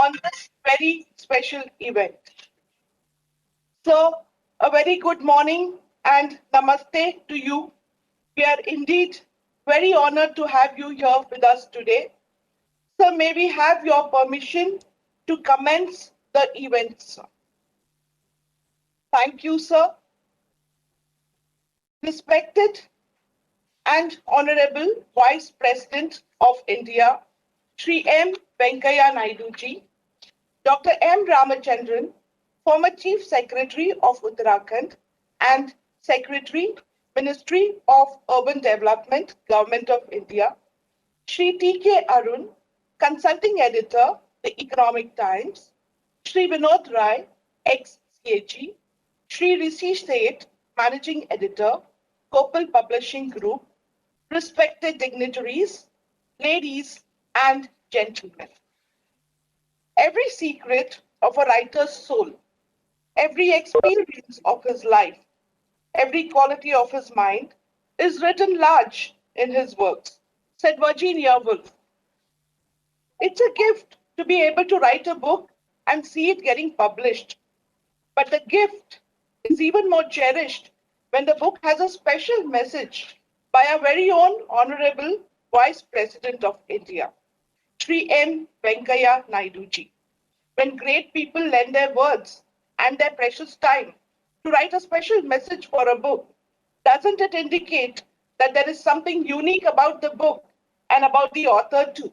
on this very special event. So, a very good morning and namaste to you. We are indeed very honored to have you here with us today. So, may we have your permission to commence the event, sir. Thank you, sir. Respected and Honorable Vice President of India, Shri M. Venkaiah Naidu ji, Dr. M. Ramachandran, former Chief Secretary of Uttarakhand and Secretary, Ministry of Urban Development, Government of India, Shri T.K. Arun, Consulting Editor, The Economic Times, Shri Vinod Rai, ex-CAG, Shri Rishi Seth, Managing Editor, Gopal Publishing Group, respected dignitaries, ladies and gentlemen. Every secret of a writer's soul, every experience of his life, every quality of his mind is written large in his works, said Virginia Woolf. It's a gift to be able to write a book and see it getting published. But the gift is even more cherished when the book has a special message by our very own Honorable Vice President of India, Shri M. Venkaiah Naidu ji. When great people lend their words and their precious time to write a special message for a book, doesn't it indicate that there is something unique about the book and about the author too?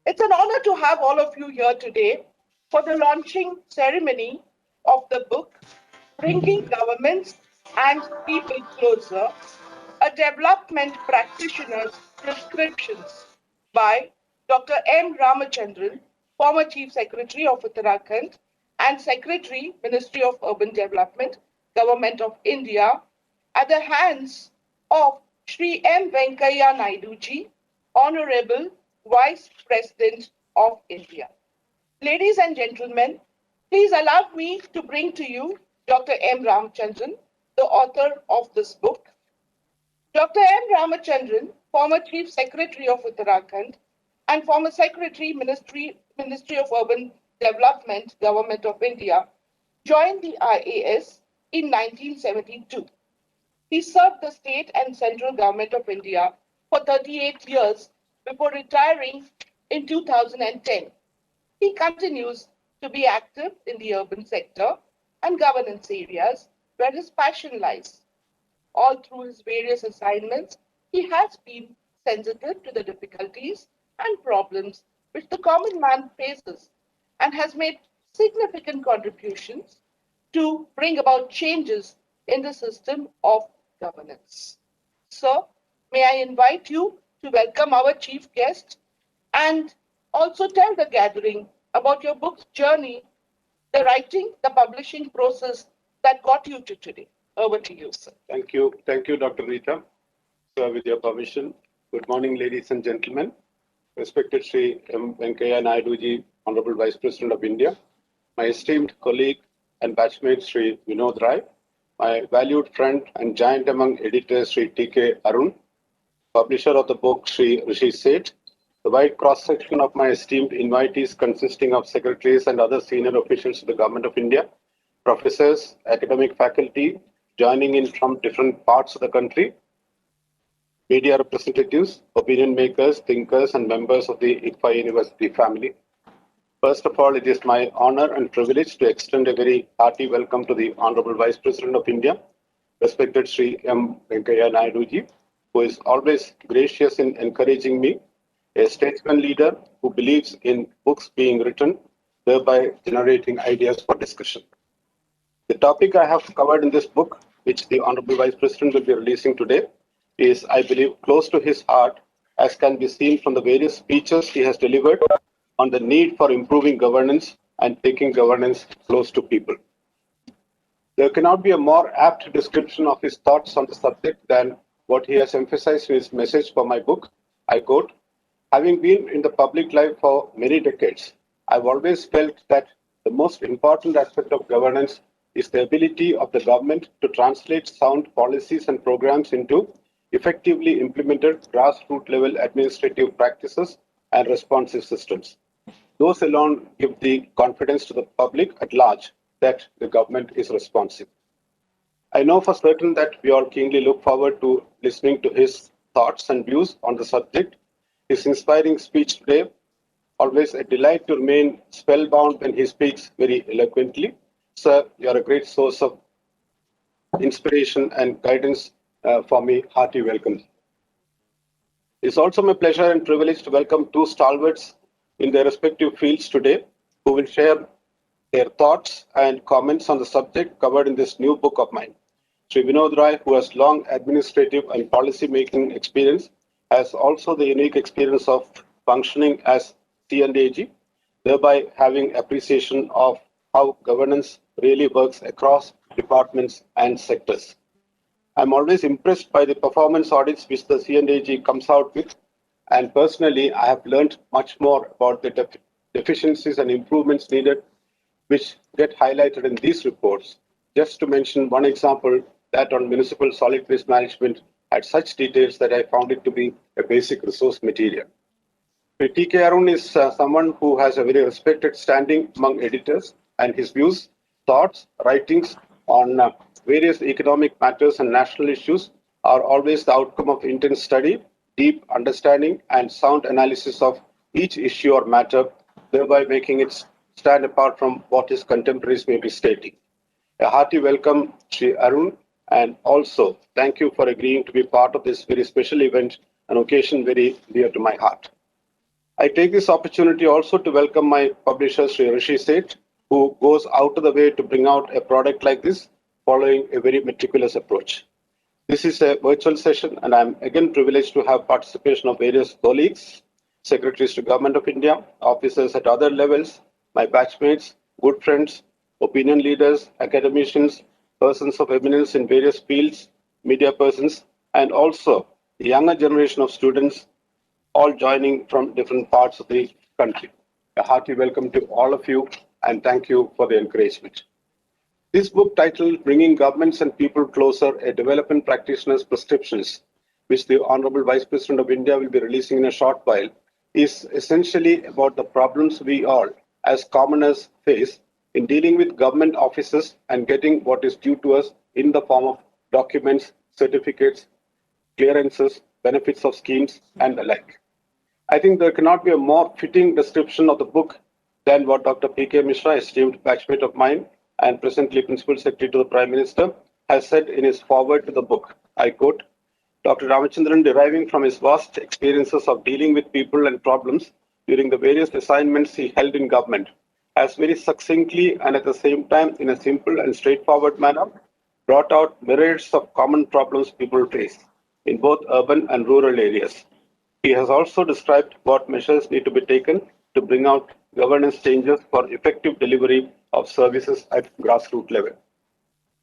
It's an honor to have all of you here today for the launching ceremony of the book, Bringing Governments and People Closer, a Development Practitioner's Prescriptions by Dr. M. Ramachandran, former Chief Secretary of Uttarakhand and Secretary, Ministry of Urban Development, Government of India, at the hands of Shri M. Venkaiah Naidu ji, Honorable Vice President of India. Ladies and gentlemen, please allow me to bring to you Dr. M. Ramachandran, the author of this book. Dr. M. Ramachandran, former Chief Secretary of Uttarakhand and former Secretary, Ministry of Urban Development, Government of India, joined the IAS in 1972. He served the state and central government of India for 38 years before retiring in 2010. He continues to be active in the urban sector and governance areas where his passion lies. All through his various assignments, he has been sensitive to the difficulties and problems which the common man faces and has made significant contributions to bring about changes in the system of governance. So, may I invite you to welcome our chief guest and also tell the gathering about your book's journey, the writing, the publishing process that got you to today. Over to you, sir. Thank you, Dr. Rita. So, with your permission, good morning, ladies and gentlemen. Respected Shri M. Venkaiah Naidu ji, Honorable Vice President of India, my esteemed colleague and batchmate Shri Vinod Rai, my valued friend and giant among editors Shri T.K. Arun, publisher of the book Shri Rishi Seth, the wide cross-section of my esteemed invitees consisting of secretaries and other senior officials of the Government of India, professors, academic faculty joining in from different parts of the country, media representatives, opinion makers, thinkers, and members of the ICFA University family. First of all, it is my honor and privilege to extend a very hearty welcome to the Honorable Vice President of India, respected Shri M. Venkaiah Naidu ji, who is always gracious in encouraging me, a statesman leader who believes in books being written, thereby generating ideas for discussion. The topic I have covered in this book, which the Honorable Vice President will be releasing today, is, I believe, close to his heart, as can be seen from the various speeches he has delivered on the need for improving governance and taking governance close to people. There cannot be a more apt description of his thoughts on the subject than what he has emphasized in his message for my book. I quote, "Having been in the public life for many decades, I've always felt that the most important aspect of governance is the ability of the government to translate sound policies and programs into effectively implemented grassroots level administrative practices and responsive systems. those alone give the confidence to the public at large that the government is responsive. I know for certain that we all keenly look forward to listening to his thoughts and views on the subject. His inspiring speech today, always a delight to remain spellbound when he speaks very eloquently. Sir, you are a great source of inspiration and guidance for me. Hearty welcome. It's also my pleasure and privilege to welcome two stalwarts in their respective fields today who will share their thoughts and comments on the subject covered in this new book of mine. Sri Vinod Rai, who has long administrative and policy making experience, has also the unique experience of functioning as C&AG, thereby having appreciation of how governance really works across departments and sectors. I'm always impressed by the performance audits which the C&AG comes out with, and personally, I have learned much more about the deficiencies and improvements needed which get highlighted in these reports. Just to mention one example, that on municipal solid waste management had such details that I found it to be a basic resource material. T.K. Arun is someone who has a very respected standing among editors, and his views, thoughts, writings on various economic matters and national issues are always the outcome of intense study, deep understanding, and sound analysis of each issue or matter, thereby making it stand apart from what his contemporaries may be stating. A hearty welcome, Sri Arun, and also thank you for agreeing to be part of this very special event, an occasion very dear to my heart. I take this opportunity also to welcome my publisher, Sri Rishi Seth, who goes out of the way to bring out a product like this, following a very meticulous approach. This is a virtual session, and I'm again privileged to have participation of various colleagues, secretaries to Government of India, officers at other levels, my batchmates, good friends, opinion leaders, academicians, persons of eminence in various fields, media persons, and also the younger generation of students, all joining from different parts of the country. A hearty welcome to all of you, and thank you for the encouragement. This book titled Bringing Governments and People Closer, a Development Practitioner's Prescriptions, which the Honorable Vice President of India will be releasing in a short while, is essentially about the problems we all, as commoners, face in dealing with government offices and getting what is due to us in the form of documents, certificates, clearances, benefits of schemes, and the like. I think there cannot be a more fitting description of the book than what Dr. P.K. Mishra, esteemed batchmate of mine and presently Principal Secretary to the Prime Minister, has said in his foreword to the book. I quote, Dr. Ramachandran, deriving from his vast experiences of dealing with people and problems during the various assignments he held in government, has very succinctly and at the same time in a simple and straightforward manner brought out myriads of common problems people face in both urban and rural areas. He has also described what measures need to be taken to bring out governance changes for effective delivery of services at grassroots level.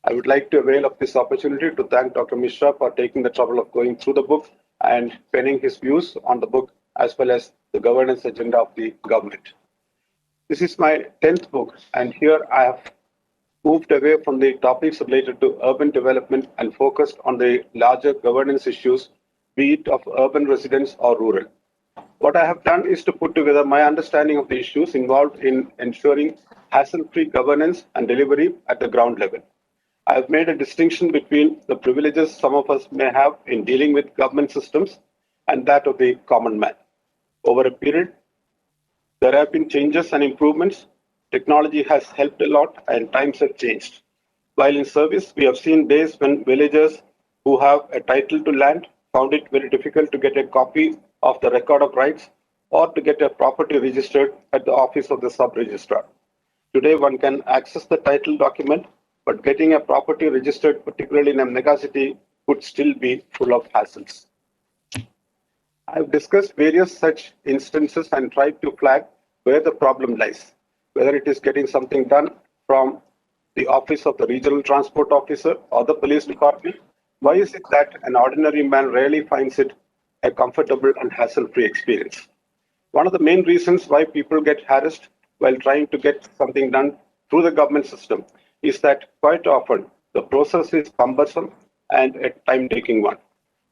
I would like to avail of this opportunity to thank Dr. Mishra for taking the trouble of going through the book and penning his views on the book as well as the governance agenda of the government. This is my 10th book, and here I have moved away from the topics related to urban development and focused on the larger governance issues, be it of urban residents or rural. What I have done is to put together my understanding of the issues involved in ensuring hassle-free governance and delivery at the ground level. I have made a distinction between the privileges some of us may have in dealing with government systems and that of the common man. Over a period, there have been changes and improvements. Technology has helped a lot and times have changed. While in service, we have seen days when villagers who have a title to land found it very difficult to get a copy of the record of rights or to get a property registered at the office of the sub-registrar. Today, one can access the title document, but getting a property registered, particularly in a megacity, could still be full of hassles. I've discussed various such instances and tried to flag where the problem lies, whether it is getting something done from the office of the regional transport officer or the police department. Why is it that an ordinary man rarely finds it a comfortable and hassle-free experience? One of the main reasons why people get harassed while trying to get something done through the government system is that quite often the process is cumbersome and a time-taking one.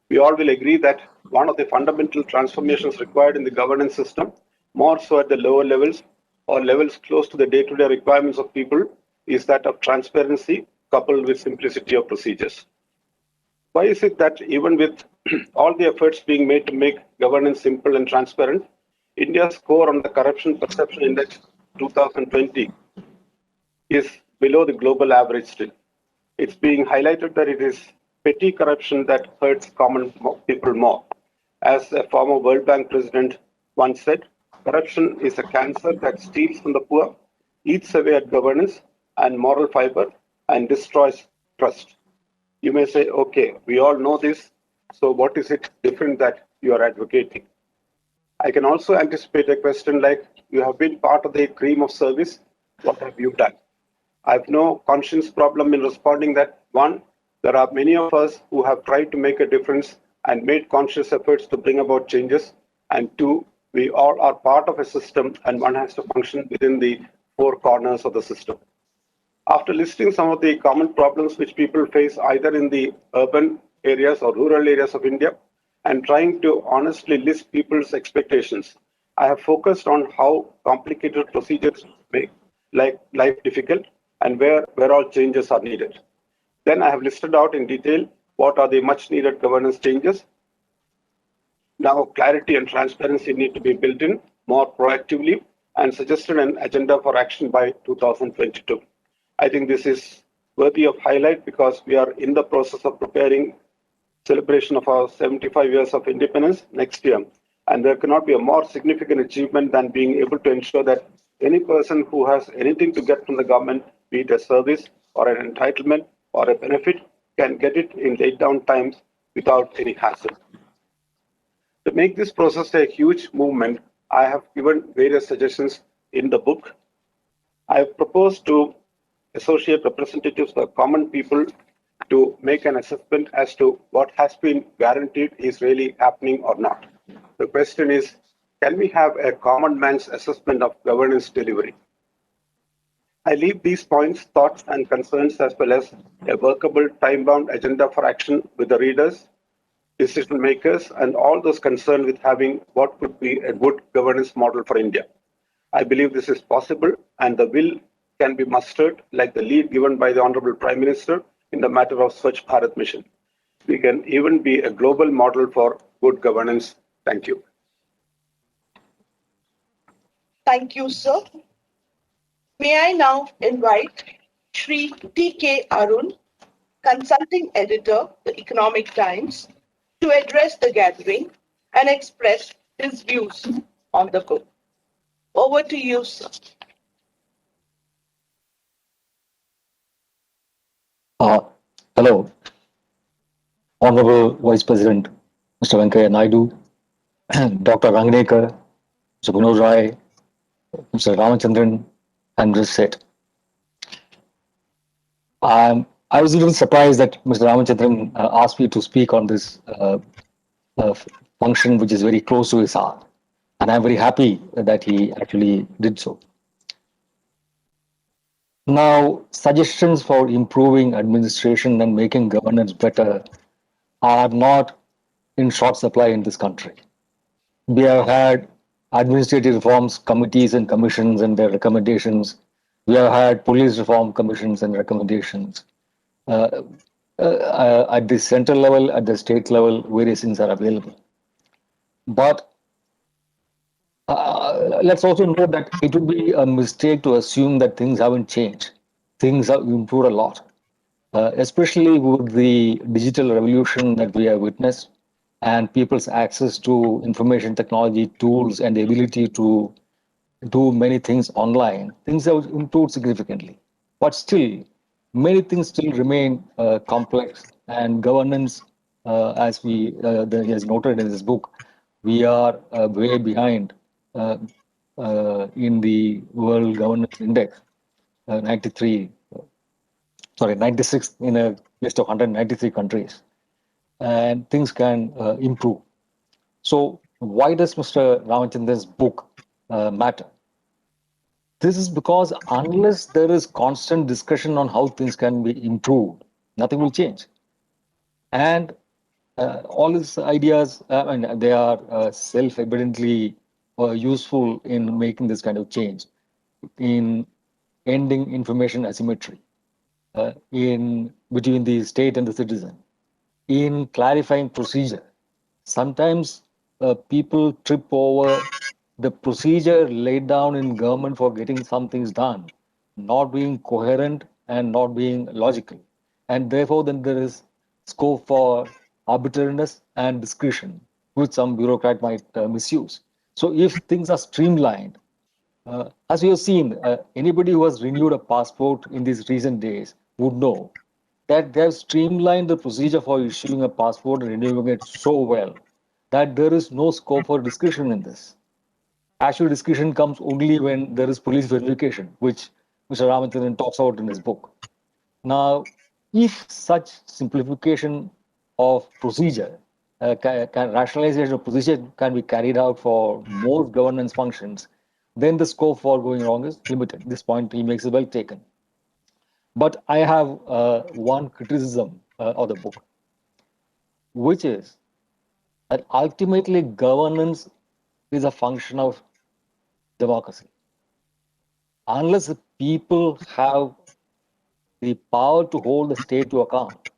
We all will agree that one of the fundamental transformations required in the governance system, more so at the lower levels, or levels close to the day-to-day requirements of people is that of transparency coupled with simplicity of procedures. Why is it that even with all the efforts being made to make governance simple and transparent, India's score on the Corruption Perception Index 2020 is below the global average still? It's being highlighted that it is petty corruption that hurts common people more. As a former World Bank president once said, corruption is a cancer that steals from the poor, eats away at governance and moral fiber, and destroys trust. You may say, okay, we all know this, so what is it different that you are advocating? I can also anticipate a question like, you have been part of the cream of service, what have you done? I have no conscience problem in responding that one, there are many of us who have tried to make a difference and made conscious efforts to bring about changes. And two, we all are part of a system and one has to function within the four corners of the system. After listing some of the common problems which people face either in the urban areas or rural areas of India and trying to honestly list people's expectations, I have focused on how complicated procedures make life difficult and where all changes are needed. Then I have listed out in detail what are the much needed governance changes. Now clarity and transparency need to be built in more proactively and suggested an agenda for action by 2022. I think this is worthy of highlight because we are in the process of preparing celebration of our 75 years of independence next year. And there cannot be a more significant achievement than being able to ensure that any person who has anything to get from the government, be it a service or an entitlement or a benefit, can get it in laid down times without any hassle. To make this process a huge movement, I have given various suggestions in the book. I have proposed to associate representatives of common people to make an assessment as to what has been guaranteed is really happening or not. The question is, can we have a common man's assessment of governance delivery? I leave these points, thoughts, and concerns as well as a workable time-bound agenda for action with the readers, decision makers, and all those concerned with having what could be a good governance model for India. I believe this is possible and the will can be mustered like the lead given by the Honorable Prime Minister in the matter of Swachh Bharat mission. We can even be a global model for good governance. Thank you. Thank you, sir. May I now invite Shri T.K. Arun, Consulting Editor, The Economic Times, to address the gathering and express his views on the book. Over to you, sir. Hello, Honorable Vice President Mr. Venkaya Naidu, Dr. Ranganekar, Mr. Gunnar Rai, Mr. Ramachandran, and Mr. Seth. I was a little surprised that Mr. Ramachandran asked me to speak on this function, which is very close to his heart. And I'm very happy that he actually did so. Now, suggestions for improving administration and making governance better are not in short supply in this country. We have had administrative reforms committees and commissions and their recommendations. We have had police reform commissions and recommendations. At the central level, at the state level, various things are available. But let's also note that it would be a mistake to assume that things haven't changed. Things have improved a lot, especially with the digital revolution that we have witnessed and people's access to information technology tools and the ability to do many things online. Things have improved significantly. But still, many things still remain complex, and governance, as he has noted in his book, we are way behind in the World Governance Index, 96 in a list of 193 countries, and things can improve. So why does Mr. Ramachandran's book matter? This is because unless there is constant discussion on how things can be improved, nothing will change. And all his ideas, they are self-evidently useful in making this kind of change. in ending information asymmetry in between the state and the citizen, in clarifying procedure. Sometimes people trip over the procedure laid down in government for getting some things done, not being coherent and not being logical. And therefore, then there is scope for arbitrariness and discretion, which some bureaucrat might misuse. So if things are streamlined, as we have seen, anybody who has renewed a passport in these recent days would know that they have streamlined the procedure for issuing a passport and renewing it so well that there is no scope for discretion in this. Actual discretion comes only when there is police verification, which Mr. Ramachandran talks about in his book. Now, if such simplification of procedure, rationalization of procedure can be carried out for most governance functions, then the scope for going wrong is limited. This point he makes is well taken. But I have one criticism of the book, which is that ultimately governance is a function of democracy. Unless the people have the power to hold the state to account,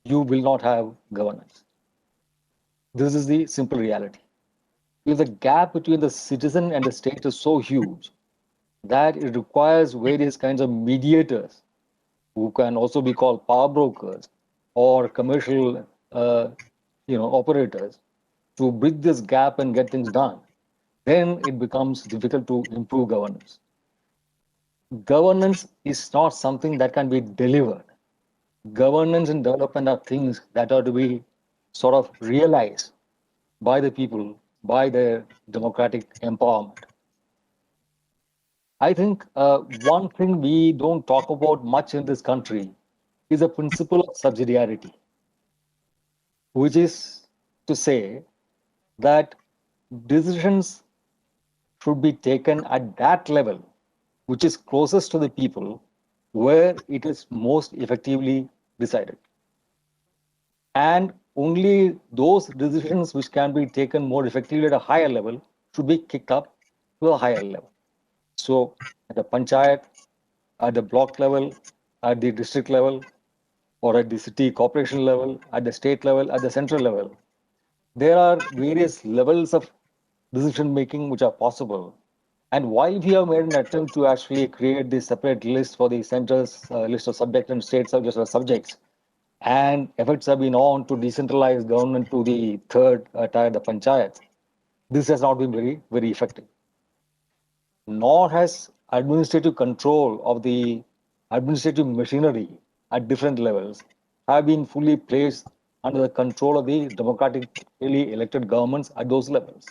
you will not have governance. This is the simple reality. If the gap between the citizen and the state is so huge that it requires various kinds of mediators who can also be called power brokers or commercial operators to bridge this gap and get things done, then it becomes difficult to improve governance. Governance is not something that can be delivered. Governance and development are things that are to be sort of realized by the people, by their democratic empowerment. I think one thing we don't talk about much in this country is the principle of subsidiarity, which is to say that decisions should be taken at that level which is closest to the people where it is most effectively decided. And only those decisions which can be taken more effectively at a higher level should be kicked up to a higher level. So at the panchayat, at the block level, at the district level, or at the city corporation level, at the state level, at the central level, there are various levels of decision making which are possible. And while we have made an attempt to actually create this separate list for the center's list of subjects and states list of subjects, and efforts have been on to decentralize government to the third tier, the panchayats, this has not been very, very effective. Nor has administrative control of the administrative machinery at different levels have been fully placed under the control of the democratically elected governments at those levels.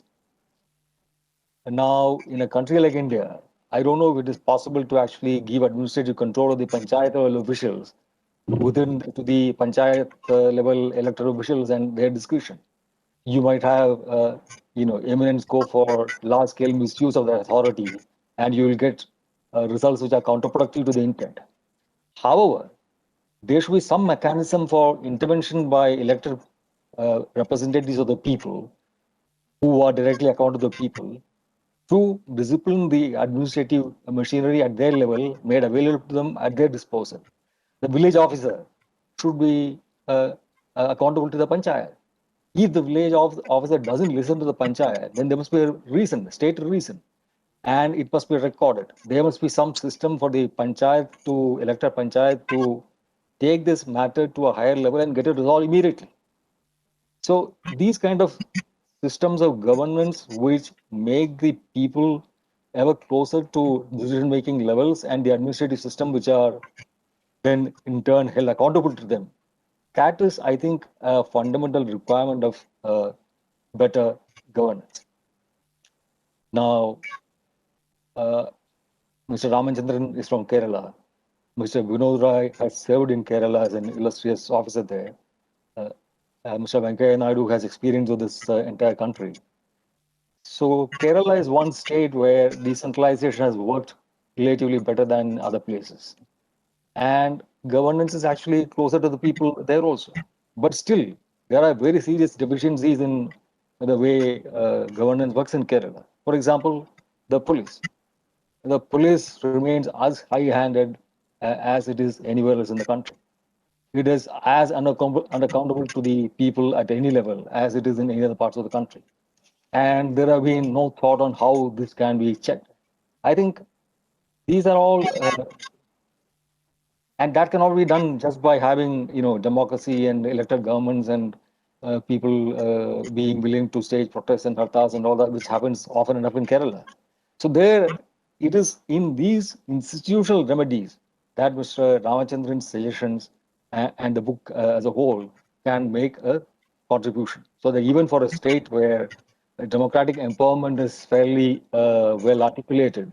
And now, in a country like India, I don't know if it is possible to actually give administrative control of the panchayat level officials within to the panchayat level elected officials and their discretion. You might have, eminent scope for large-scale misuse of the authority, and you will get results which are counterproductive to the intent. However, there should be some mechanism for intervention by elected representatives of the people who are directly accountable to the people to discipline the administrative machinery at their level made available to them at their disposal. The village officer should be accountable to the panchayat. If the village officer doesn't listen to the panchayat, then there must be a reason, a stated reason, and it must be recorded. There must be some system for the panchayat to elected panchayat to take this matter to a higher level and get it resolved immediately. So these kind of systems of governance which make the people ever closer to decision-making levels and the administrative system which are then in turn held accountable to them. That is, I think, a fundamental requirement of better governance. Now, Mr. Ramachandran is from Kerala. Mr. Vinod Rai has served in Kerala as an illustrious officer there. Mr. Venkaiah Naidu has experience of this entire country. So Kerala is one state where decentralization has worked relatively better than other places. And governance is actually closer to the people there also. But still, there are very serious deficiencies in the way governance works in Kerala. For example, the police. the police remains as high-handed as it is anywhere else in the country. It is as unaccountable to the people at any level as it is in any other parts of the country. And there have been no thought on how this can be checked. I think these are all, and that cannot be done just by having, democracy and elected governments and people being willing to stage protests and hartas and all that, which happens often enough in Kerala. So there, it is in these institutional remedies that Mr. Ramachandran's suggestions and the book as a whole can make a contribution. So that even for a state where democratic empowerment is fairly well articulated,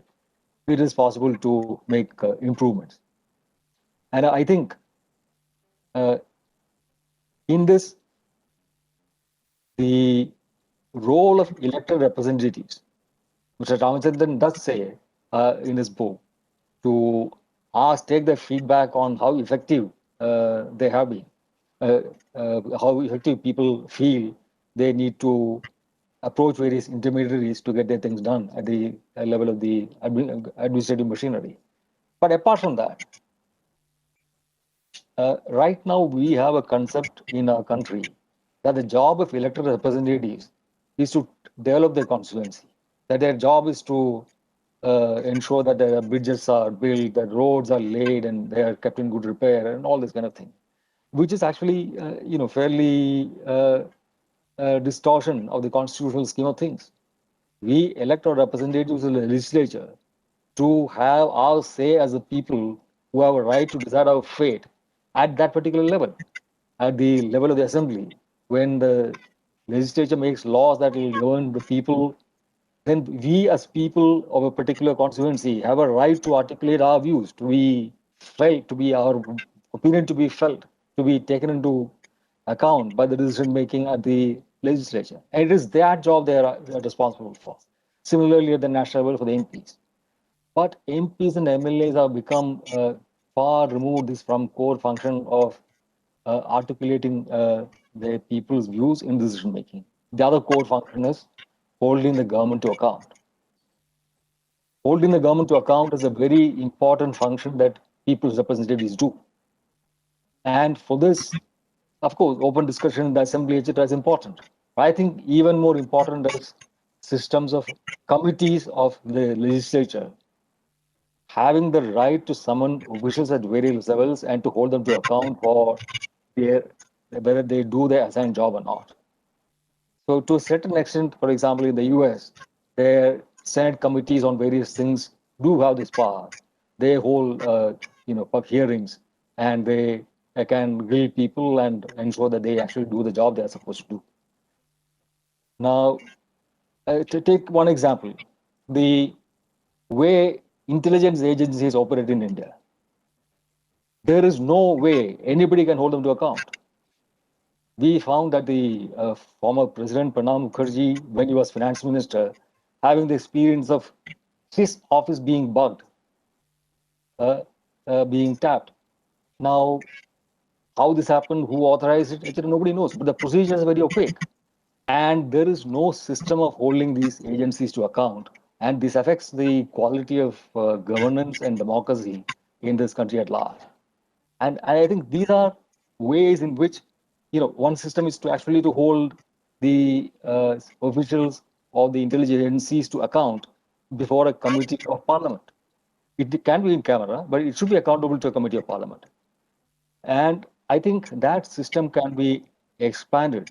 it is possible to make improvements. And I think uh, in this, the role of elected representatives, Mr. Ramachandran does say in his book, to take the feedback on how effective they have been, how effective people feel they need to approach various intermediaries to get their things done at the level of the administrative machinery. But apart from that, right now we have a concept in our country that the job of elected representatives is to develop their constituency, that their job is to ensure that the bridges are built, that roads are laid, and they are kept in good repair, and all this kind of thing, which is actually, fairly distortion of the constitutional scheme of things. We elect our representatives in the legislature to have our say as a people who have a right to decide our fate at that particular level, at the level of the assembly. When the legislature makes laws that will govern the people, then we as people of a particular constituency have a right to articulate our views, to be felt, to be our opinion to be felt, to be taken into account by the decision making at the legislature. And it is their job they are responsible for. Similarly, at the national level for the MPs. But MPs and MLAs have become far removed this from core function of articulating their people's views in decision making. The other core function is holding the government to account. Holding the government to account is a very important function that people's representatives do. And for this, of course, open discussion in the assembly, etc., is important. I think even more important is systems of committees of the legislature having the right to summon officials at various levels and to hold them to account for their, whether they do their assigned job or not. So to a certain extent, for example, in the US, their Senate committees on various things do have this power. They hold, public hearings, and they can grill people and ensure that they actually do the job they are supposed to do. Now, to take one example, the way intelligence agencies operate in India, there is no way anybody can hold them to account. We found that the former President Pranab Mukherjee, when he was finance minister, having the experience of his office being bugged, being tapped. Now, how this happened, who authorized it, etc., nobody knows. But the procedure is very opaque. And there is no system of holding these agencies to account. And this affects the quality of governance and democracy in this country at large. And I think these are ways in which, one system is to actually to hold the officials of the intelligence agencies to account before a committee of parliament. It can be in camera, but it should be accountable to a committee of parliament. And I think that system can be expanded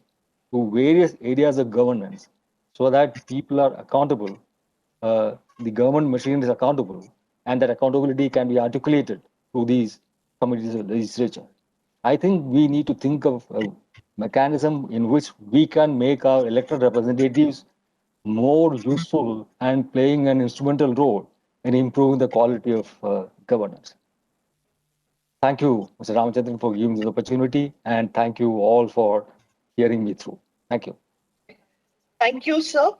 to various areas of governance so that people are accountable, the government machine is accountable, and that accountability can be articulated through these committees of legislature. I think we need to think of a mechanism in which we can make our elected representatives more useful and playing an instrumental role in improving the quality of governance. Thank you, Mr. Ramachandran, for giving this opportunity, and thank you all for hearing me through. Thank you. Thank you, sir.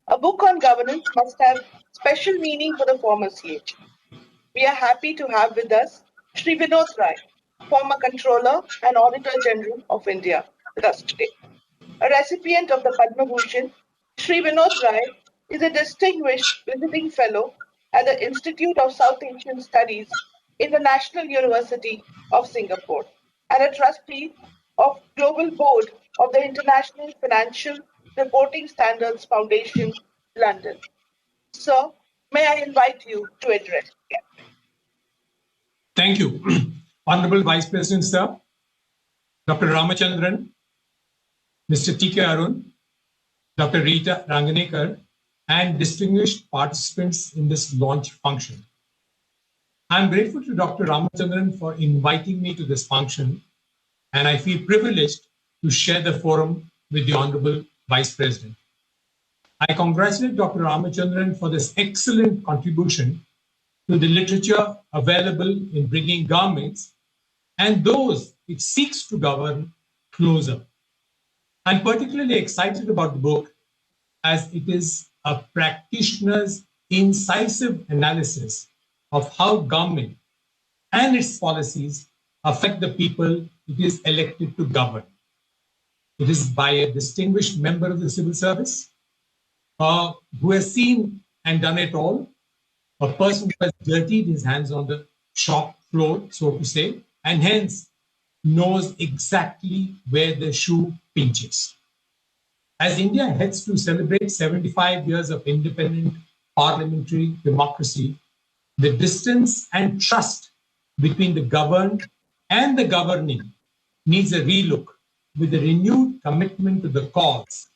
A book on governance must have special meaning for the former CH. We are happy to have with us Sri Vinod Rai, former Controller and Auditor General of India, with us today. A recipient of the Padma Bhushan, Sri Vinod Rai is a distinguished visiting fellow at the Institute of South Asian Studies in the National University of Singapore and a trustee of Global Board of the International Financial Reporting Standards Foundation, London. Sir, may I invite you to address again? Thank you. Honorable Vice President, sir, Dr. Ramachandran, Mr. T.K. Arun, Dr. Rita Ranganekar, and distinguished participants in this launch function. I'm grateful to Dr. Ramachandran for inviting me to this function, and I feel privileged to share the forum with the Honorable Vice President. I congratulate Dr. Ramachandran for this excellent contribution to the literature available in bringing governments and those it seeks to govern closer. I'm particularly excited about the book as it is a practitioner's incisive analysis of how government and its policies affect the people it is elected to govern. It is by a distinguished member of the civil service who has seen and done it all, a person who has dirtied his hands on the shop floor, so to say, and hence knows exactly where the shoe pinches. As India heads to celebrate 75 years of independent parliamentary democracy, the distance and trust between the governed and the governing needs a relook with a renewed commitment to the cause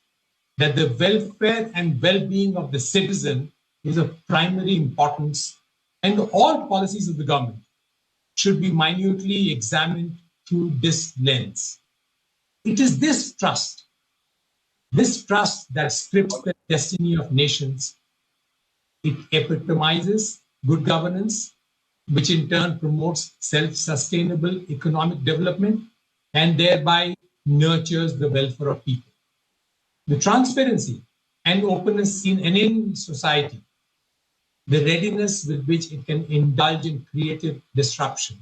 that the welfare and well-being of the citizen is of primary importance, and all policies of the government should be minutely examined through this lens. It is this trust that scripts the destiny of nations. It epitomizes good governance, which in turn promotes self-sustainable economic development and thereby nurtures the welfare of people. The transparency and openness seen in any society, the readiness with which it can indulge in creative disruption,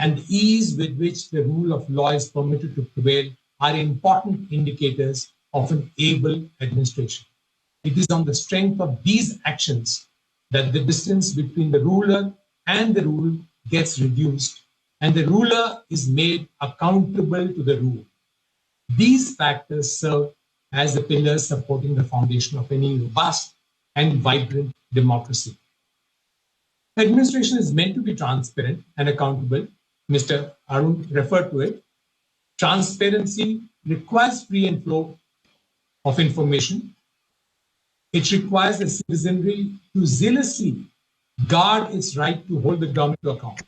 and the ease with which the rule of law is permitted to prevail are important indicators of an able administration. It is on the strength of these actions that the distance between the ruler and the ruled gets reduced, and the ruler is made accountable to the ruled. These factors serve as the pillars supporting the foundation of any robust and vibrant democracy. Administration is meant to be transparent and accountable. Mr. Arun referred to it. Transparency requires free and flow of information. It requires the citizenry to zealously guard its right to hold the government to account.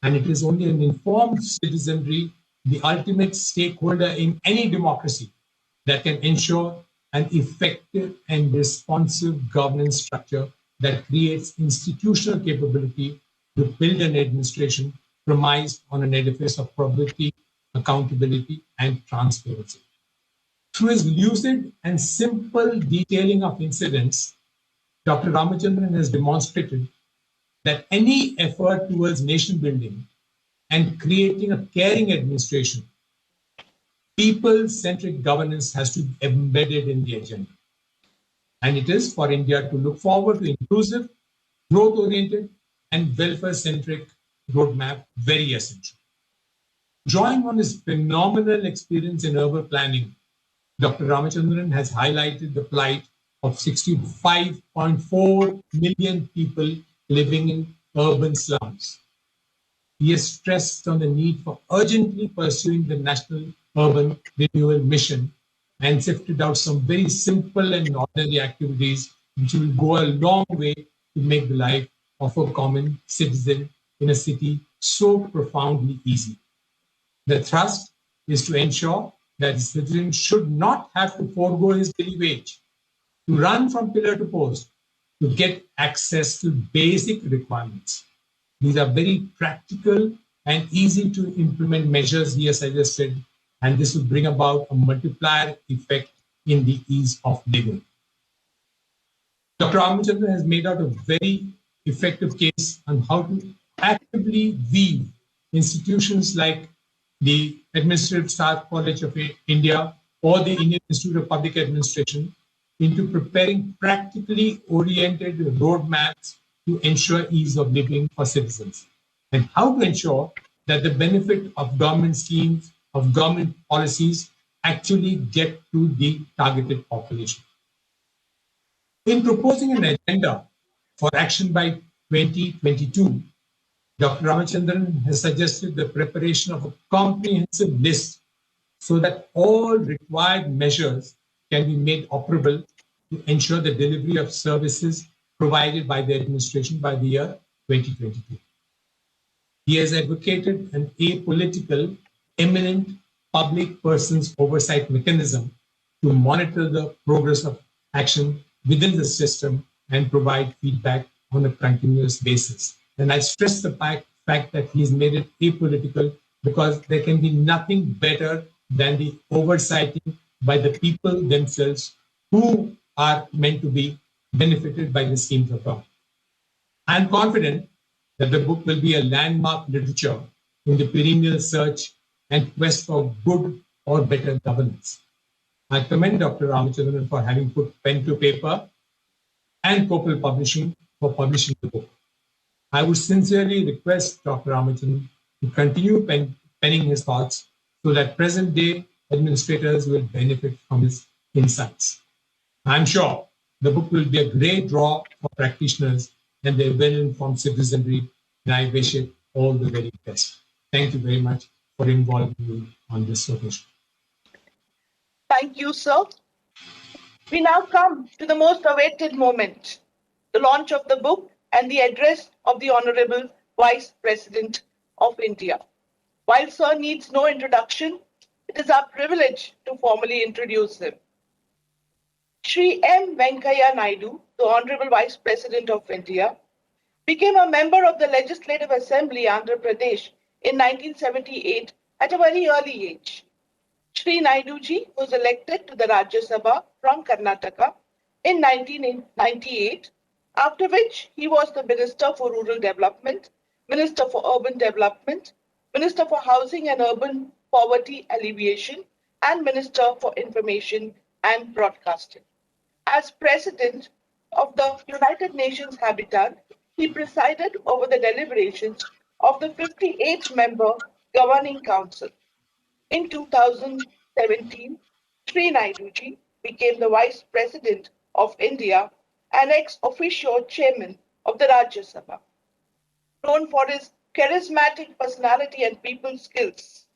And it is only an informed citizenry, the ultimate stakeholder in any democracy, that can ensure an effective and responsive governance structure that creates institutional capability to build an administration premised on an edifice of probability, accountability, and transparency. Through his lucid and simple detailing of incidents, Dr. Ramachandran has demonstrated that any effort towards nation building and creating a caring administration, people-centric governance has to be embedded in the agenda. And it is for India to look forward to inclusive, growth-oriented, and welfare-centric roadmap very essential. Drawing on his phenomenal experience in urban planning, Dr. Ramachandran has highlighted the plight of 65.4 million people living in urban slums. He has stressed on the need for urgently pursuing the National Urban Renewal Mission and sifted out some very simple and ordinary activities which will go a long way to make the life of a common citizen in a city so profoundly easy. The thrust is to ensure that the citizen should not have to forego his daily wage, to run from pillar to post, to get access to basic requirements. These are very practical and easy to implement measures he has suggested, and this will bring about a multiplier effect in the ease of living. Dr. Ramachandran has made out a very effective case on how to actively weave institutions like the Administrative Staff College of India or the Indian Institute of Public Administration into preparing practically oriented roadmaps to ensure ease of living for citizens, and how to ensure that the benefit of government schemes, of government policies actually get to the targeted population. In proposing an agenda for action by 2022, Dr. Ramachandran has suggested the preparation of a comprehensive list so that all required measures can be made operable to ensure the delivery of services provided by the administration by the year 2022. He has advocated an apolitical, eminent public persons oversight mechanism to monitor the progress of action within the system and provide feedback on a continuous basis. And I stress the fact that he's made it apolitical because there can be nothing better than the oversighting by the people themselves who are meant to be benefited by the schemes of government. I am confident that the book will be a landmark literature in the perennial search and quest for good or better governance. I commend Dr. Ramachandran for having put pen to paper and Copal Publishing for publishing the book. I would sincerely request Dr. Ramachandran to continue penning his thoughts so that present day administrators will benefit from his insights. I'm sure the book will be a great draw for practitioners and their well-informed citizenry, and I wish it all the very best. Thank you very much for involving me on this occasion. Thank you, sir. We now come to the most awaited moment, the launch of the book and the address of the Honorable Vice President of India. While sir needs no introduction, it is our privilege to formally introduce him. Shri M. Venkaiah Naidu, the Honorable Vice President of India, became a member of the Legislative Assembly, Andhra Pradesh, in 1978 at a very early age. Shri Naiduji was elected to the Rajya Sabha from Karnataka in 1998, after which he was the Minister for Rural Development, Minister for Urban Development, Minister for Housing and Urban Poverty Alleviation, and Minister for Information and Broadcasting. As President of the United Nations Habitat, he presided over the deliberations of the 58-member Governing Council. In 2017, Sri Naiduji became the Vice President of India and ex officio chairman of the Rajya Sabha. Known for his charismatic personality and people skills,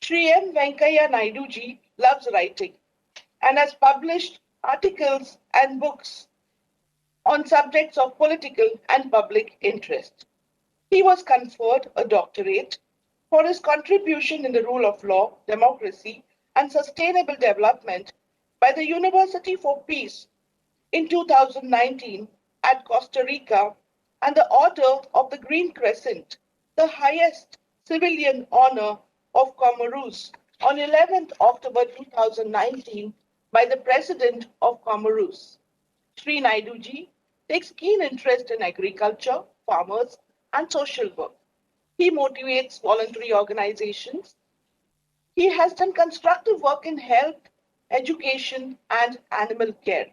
Sri M. Venkaiah Naiduji loves writing and has published articles and books on subjects of political and public interest. He was conferred a doctorate for his contribution in the rule of law, democracy, and sustainable development by the University for Peace in 2019 at Costa Rica, and the Order of the Green Crescent, the highest civilian honor of Comoros, on 11th October 2019 by the President of Comoros. Sri Naiduji takes keen interest in agriculture, farmers, and social work. He motivates voluntary organizations. He has done constructive work in health, education, and animal care.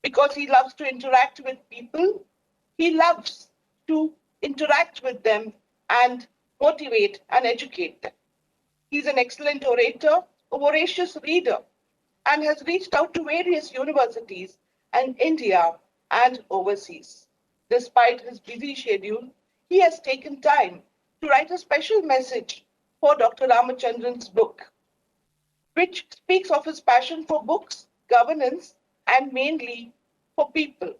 Because he loves to interact with people, he loves to interact with them and motivate and educate them. He's an excellent orator, a voracious reader, and has reached out to various universities in India and overseas. Despite his busy schedule, he has taken time to write a special message for Dr. Ramachandran's book, which speaks of his passion for books, governance, and mainly for people.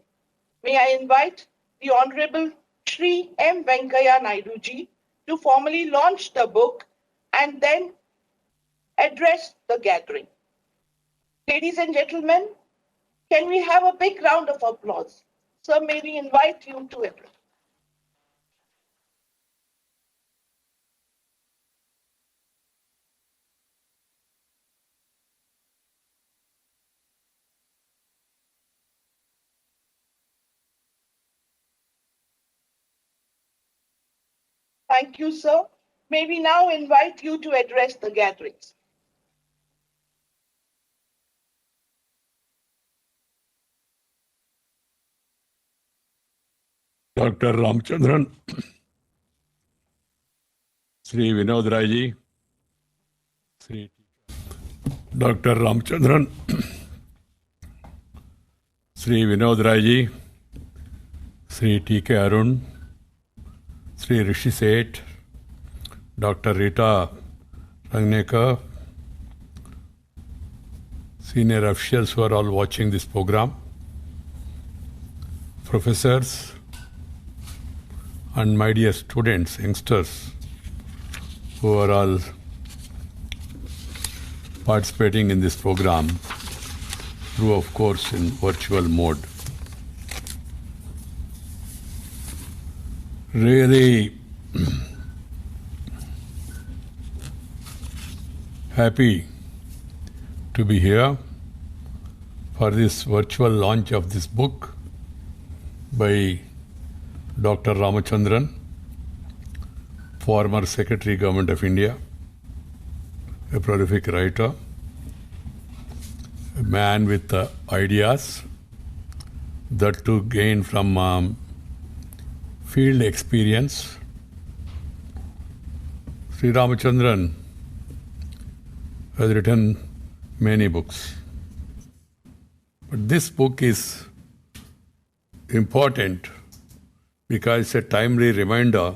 May I invite the Honorable Shri M. Venkaiah Naiduji to formally launch the book and then address the gathering. Ladies and gentlemen, can we have a big round of applause? Sir, may we invite you to address? Thank you, sir. May we now invite you to address the gatherings. Dr. Ramachandran, Sri Vinod Raji, Sri Dr. Ramachandran, Sri Vinod Raji, Sri T.K. Arun, Sri Rishi Seth, Dr. Rita Rangnekar, senior officials who are all watching this program, professors, and my dear students, youngsters, who are all participating in this program through, of course, in virtual mode. Really happy to be here for this virtual launch of this book by Dr. Ramachandran, former Secretary Government of India, a prolific writer, a man with ideas that to gain from field experience. Sri Ramachandran has written many books, but this book is important because it's a timely reminder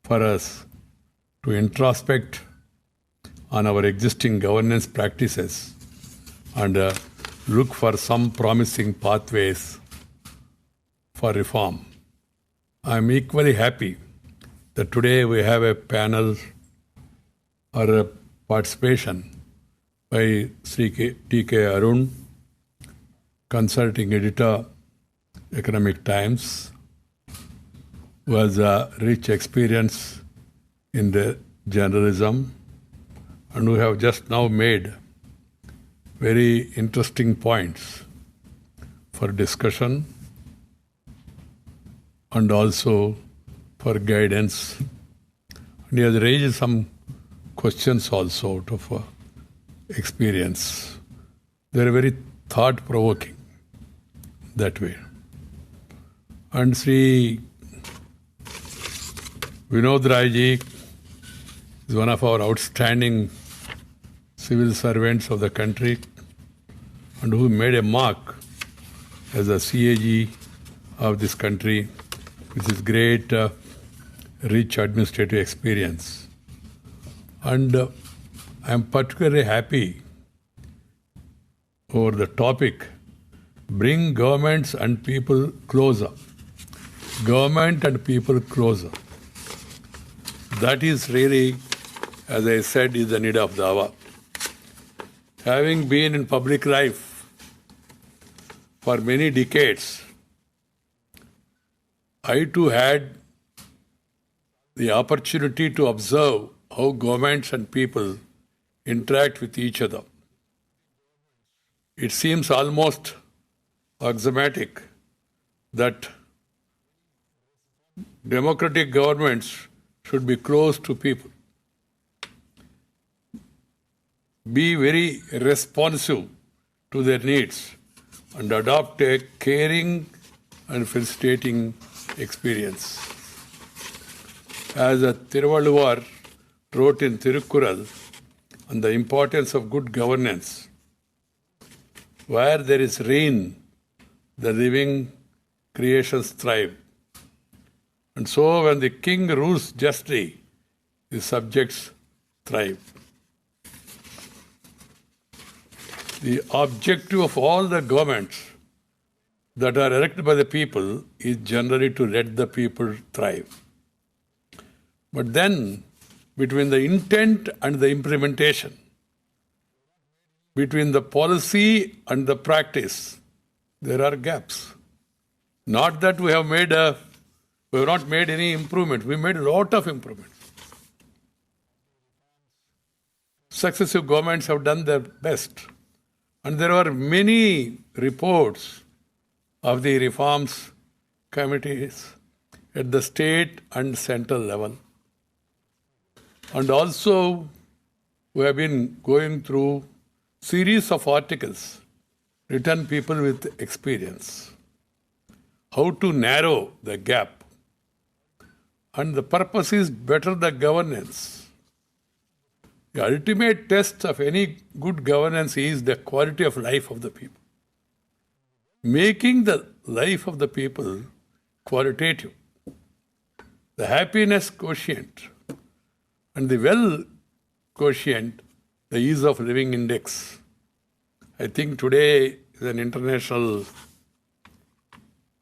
for us to introspect on our existing governance practices and look for some promising pathways for reform. I'm equally happy that today we have a panel or a participation by Sri T.K. Arun, consulting editor, Economic Times, who has a rich experience in the journalism and who have just now made very interesting points for discussion and also for guidance. And he has raised some questions also out of experience. They are very thought-provoking that way. And Sri Vinod Raji is one of our outstanding civil servants of the country and who made a mark as a CAG of this country with his great, rich administrative experience. And I am particularly happy over the topic, bring governments and people closer. Government and people closer. That is really, as I said, is the need of the hour. Having been in public life for many decades, I too had the opportunity to observe how governments and people interact with each other. It seems almost axiomatic that democratic governments should be close to people, be very responsive to their needs, and adopt a caring and facilitating experience. As a Thiruvalluvar wrote in Tirukkural on the importance of good governance, where there is rain, the living creations thrive. And so when the king rules justly, the subjects thrive. The objective of all the governments that are elected by the people is generally to let the people thrive. But then, between the intent and the implementation, between the policy and the practice, there are gaps. Not that we have not made any improvement. We made a lot of improvements. Successive governments have done their best. And there are many reports of the reforms committees at the state and central level. And also, we have been going through series of articles written people with experience. How to narrow the gap and the purpose is better the governance. The ultimate test of any good governance is the quality of life of the people. Making the life of the people qualitative. The happiness quotient and the well quotient, the ease of living index. I think today is an International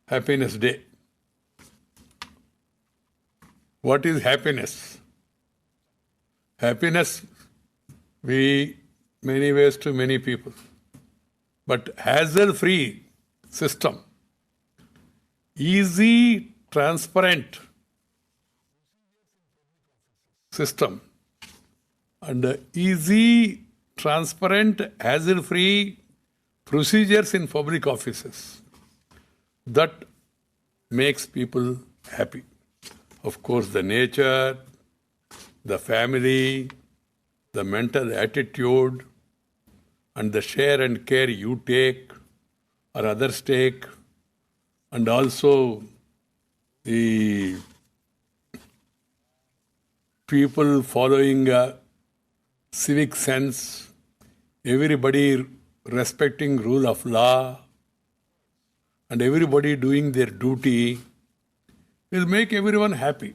Happiness Day. What is happiness? Happiness, many ways to many people. But hassle-free system, easy, transparent system, and easy, transparent, hassle-free procedures in public offices. That makes people happy. Of course, the nature, the family, the mental attitude, and the share and care you take or others take, and also the people following a civic sense, everybody respecting rule of law, and everybody doing their duty will make everyone happy.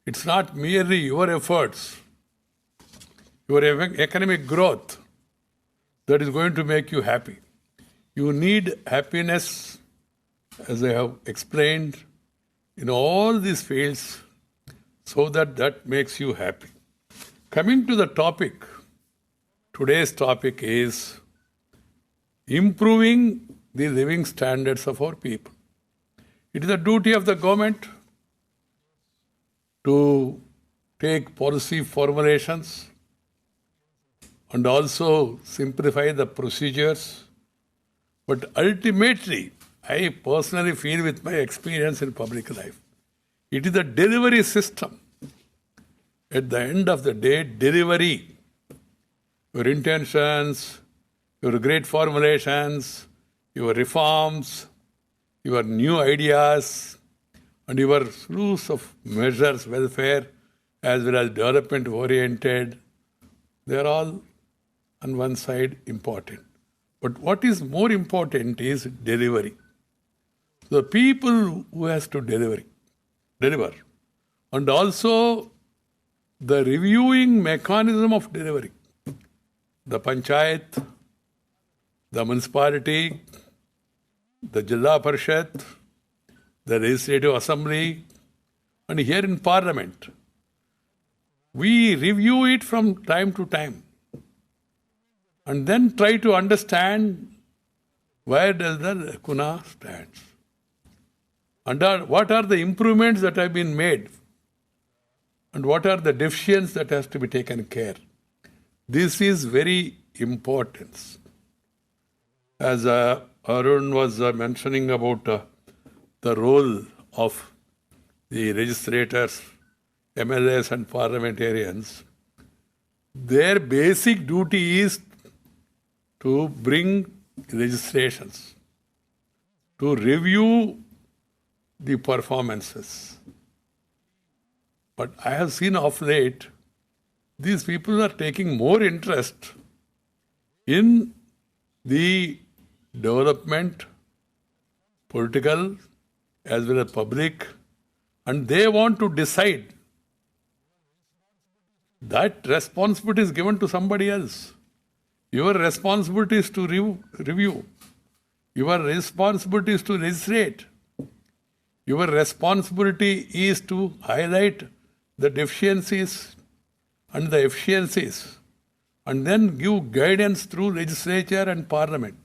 It's not merely your efforts, your economic growth that is going to make you happy. You need happiness, as I have explained, in all these fields, so that makes you happy. Coming to the topic, today's topic is improving the living standards of our people. It is the duty of the government to take policy formulations and also simplify the procedures. But ultimately, I personally feel with my experience in public life, it is the delivery system. At the end of the day, delivery, your intentions, your great formulations, your reforms, your new ideas, and your slews of measures, welfare, as well as development-oriented, they are all on one side important. But what is more important is delivery. The people who has to deliver, and also the reviewing mechanism of delivery. The panchayat, the municipality, the Jilla Parishad, the Legislative Assembly, and here in Parliament. We review it from time to time and then try to understand where does the lacuna stands. And what are the improvements that have been made? And what are the deficiencies that has to be taken care? This is very important. As Arun was mentioning about the role of the legislators, MLAs and parliamentarians, their basic duty is to bring legislations, to review the performances. But I have seen of late, these people are taking more interest in the development, political, as well as public, and they want to decide. That responsibility is given to somebody else. Your responsibility is to review. Your responsibility is to legislate. Your responsibility is to highlight the deficiencies and the efficiencies, and then give guidance through legislature and parliament.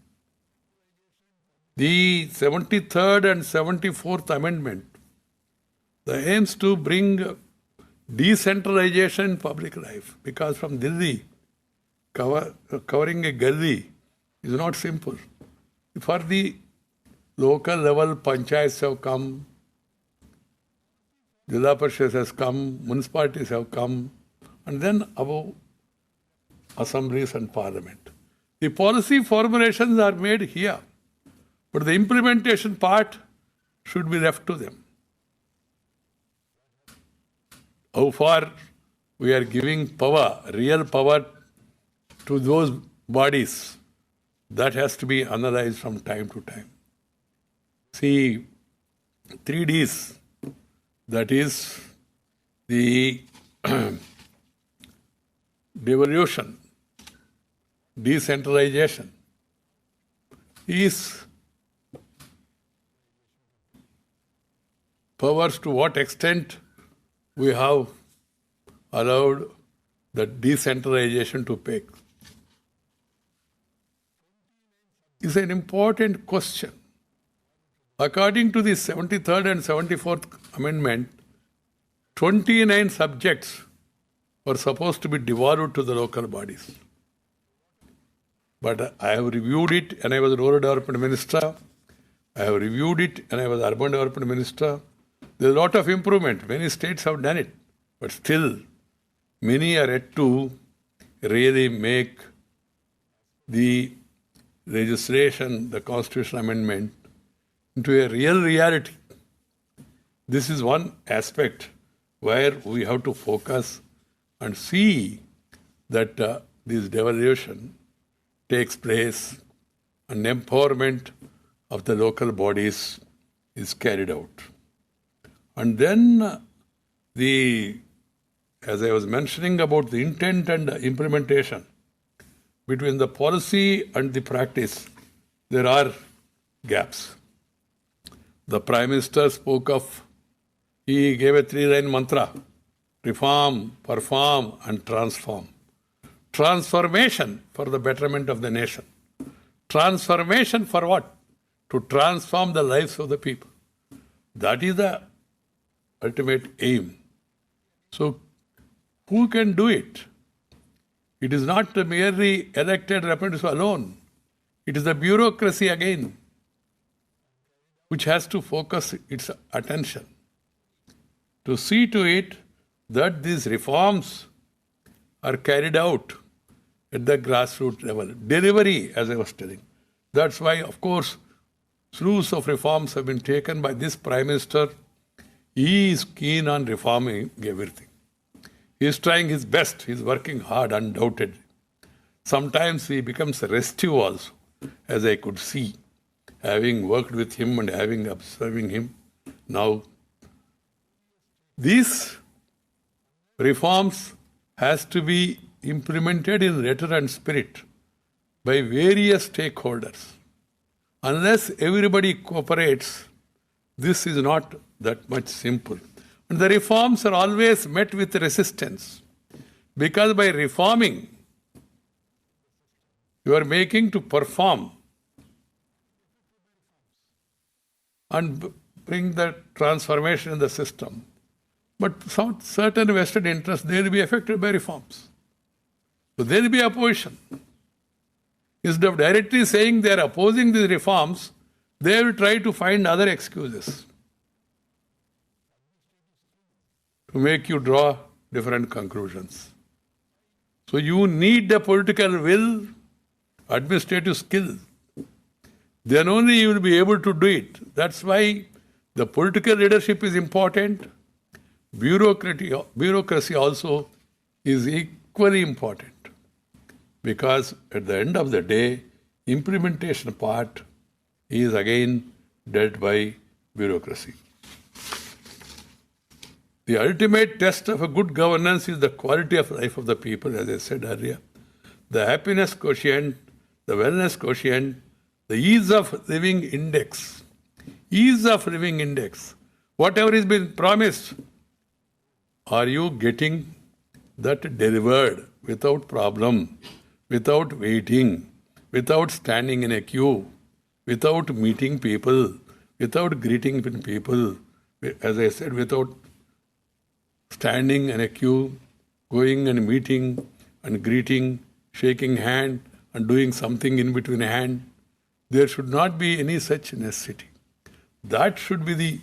The 73rd and 74th Amendment, the aims to bring decentralization in public life, because from Delhi, covering a gully is not simple. For the local level, panchayats have come, Jilla Parishad has come, municipalities have come, and then above assemblies and parliament. The policy formulations are made here, but the implementation part should be left to them. how far we are giving power, real power to those bodies, that has to be analyzed from time to time. See, 3Ds, that is the devolution, decentralization, is powers to what extent we have allowed the decentralization to take. Is an important question. According to the 73rd and 74th Amendment, 29 subjects were supposed to be devolved to the local bodies. But I have reviewed it when I was Rural Development Minister. I have reviewed it when I was Urban Development Minister. There is a lot of improvement. Many states have done it. But still, many are yet to really make the legislation, the constitutional amendment, into a real reality. This is one aspect where we have to focus and see that this devolution takes place and empowerment of the local bodies is carried out. And then as I was mentioning about the intent and the implementation, between the policy and the practice, there are gaps. The Prime Minister spoke of, he gave a 3-line mantra: reform, perform, and transform. Transformation for the betterment of the nation. Transformation for what? To transform the lives of the people. That is the ultimate aim. So, who can do it? It is not merely elected representatives alone. It is the bureaucracy again, which has to focus its attention to see to it that these reforms are carried out at the grassroots level. Delivery, as I was telling. That's why, of course, slews of reforms have been taken by this Prime Minister. He is keen on reforming everything. He is trying his best. He is working hard, undoubtedly. Sometimes he becomes restive also, as I could see, having worked with him and having observing him. Now, these reforms has to be implemented in letter and spirit by various stakeholders. Unless everybody cooperates, this is not that much simple. And the reforms are always met with resistance, because by reforming, you are making to perform and bring the transformation in the system. But some certain vested interests, they will be affected by reforms. So there will be opposition. Instead of directly saying they are opposing these reforms, they will try to find other excuses to make you draw different conclusions. So you need the political will, administrative skill. Then only you will be able to do it. That's why the political leadership is important. Bureaucracy also is equally important. Because at the end of the day, implementation part is again dealt by bureaucracy. The ultimate test of a good governance is the quality of life of the people, as I said earlier. The happiness quotient, the wellness quotient, the ease of living index. Ease of living index. Whatever has been promised, are you getting that delivered without problem, without waiting, without standing in a queue, without meeting people, without greeting people, as I said, without standing in a queue, going and meeting and greeting, shaking hand and doing something in between a hand. There should not be any such necessity. That should be the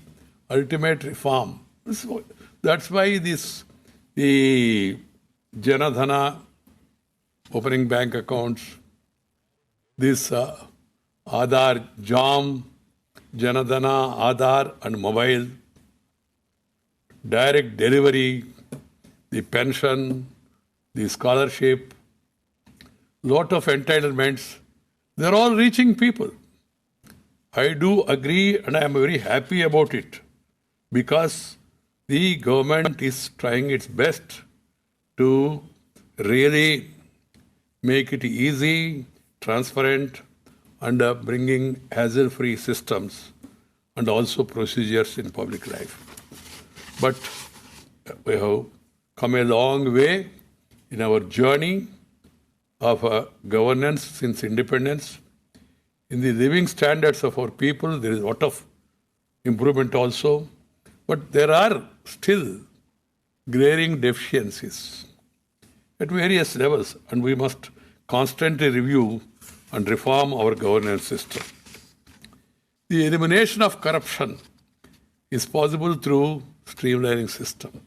ultimate reform. That's why the Janadhana, opening bank accounts, this Aadhaar, JAM, Janadhana, Aadhaar and mobile, direct delivery, the pension, the scholarship, lot of entitlements, they're all reaching people. I do agree and I am very happy about it because the government is trying its best to really make it easy, transparent, and bringing hassle-free systems and also procedures in public life. But we have come a long way in our journey of governance since independence. In the living standards of our people, there is a lot of improvement also, but there are still glaring deficiencies at various levels, and we must constantly review and reform our governance system. The elimination of corruption is possible through streamlining system.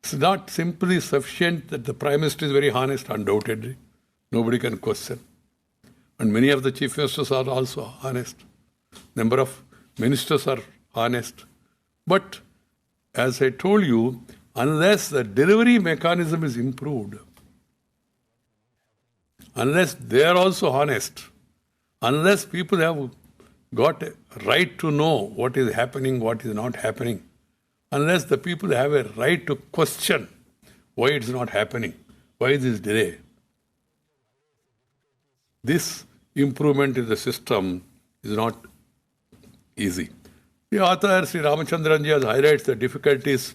It's not simply sufficient that the Prime Minister is very honest, undoubtedly. Nobody can question. And many of the chief ministers are also honest. Number of ministers are honest. But as I told you, unless the delivery mechanism is improved, unless they are also honest, unless people have got a right to know what is happening, what is not happening, unless the people have a right to question why it's not happening, why this delay, this improvement in the system is not easy. The author, Sri Ramachandran ji, highlights the difficulties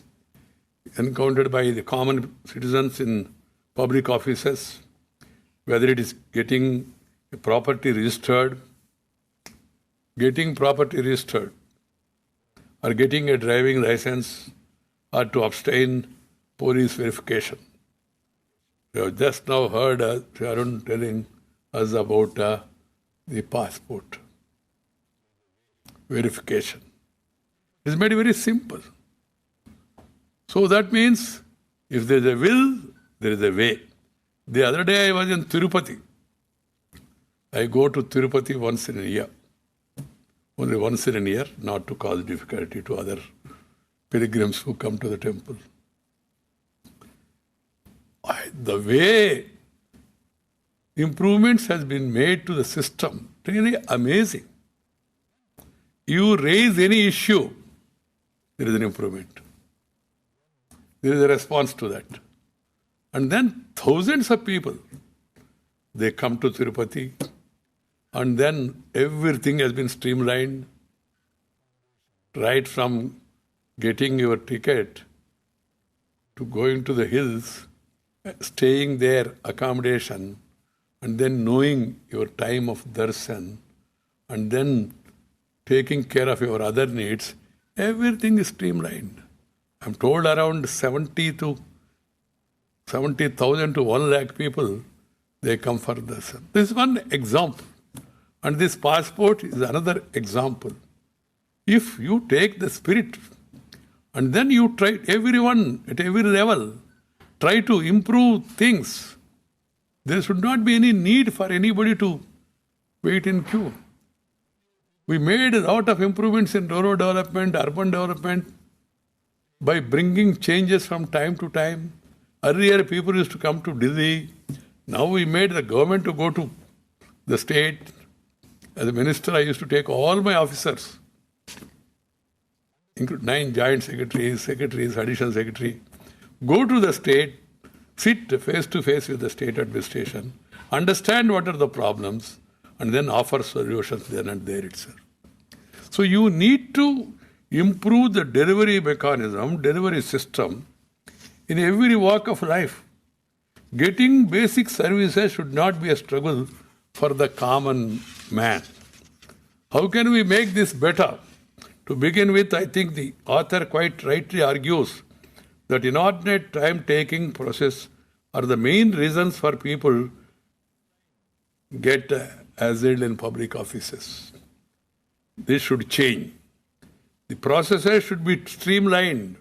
encountered by the common citizens in public offices, whether it is getting a property registered, or getting a driving license, or to obtain police verification. We have just now heard Sharon telling us about the passport verification. It's made very simple. So that means if there is a will, there is a way. The other day I was in Tirupati. I go to Tirupati once in a year. Only once in a year, not to cause difficulty to other pilgrims who come to the temple. The way improvements has been made to the system, really amazing. You raise any issue, there is an improvement. There is a response to that. And then thousands of people, they come to Tirupati, and then everything has been streamlined, right from getting your ticket to going to the hills, staying there, accommodation, and then knowing your time of darshan, and then taking care of your other needs, everything is streamlined. I'm told around 70,000 to 1 lakh people, they come for darshan. This is one example. And this passport is another example. If you take the spirit and then you try, everyone at every level, try to improve things, there should not be any need for anybody to wait in queue. We made a lot of improvements in rural development, urban development, by bringing changes from time to time. Earlier, people used to come to Delhi. Now we made the government to go to the state. As a minister, I used to take all my officers, including 9 joint secretaries, additional secretary, go to the state, sit face to face with the state administration, understand what are the problems, and then offer solutions then and there itself. So you need to improve the delivery mechanism, delivery system in every walk of life. Getting basic services should not be a struggle for the common man. How can we make this better? To begin with, I think the author quite rightly argues that inordinate time-taking process are the main reasons for people get hassled in public offices. This should change. The processes should be streamlined,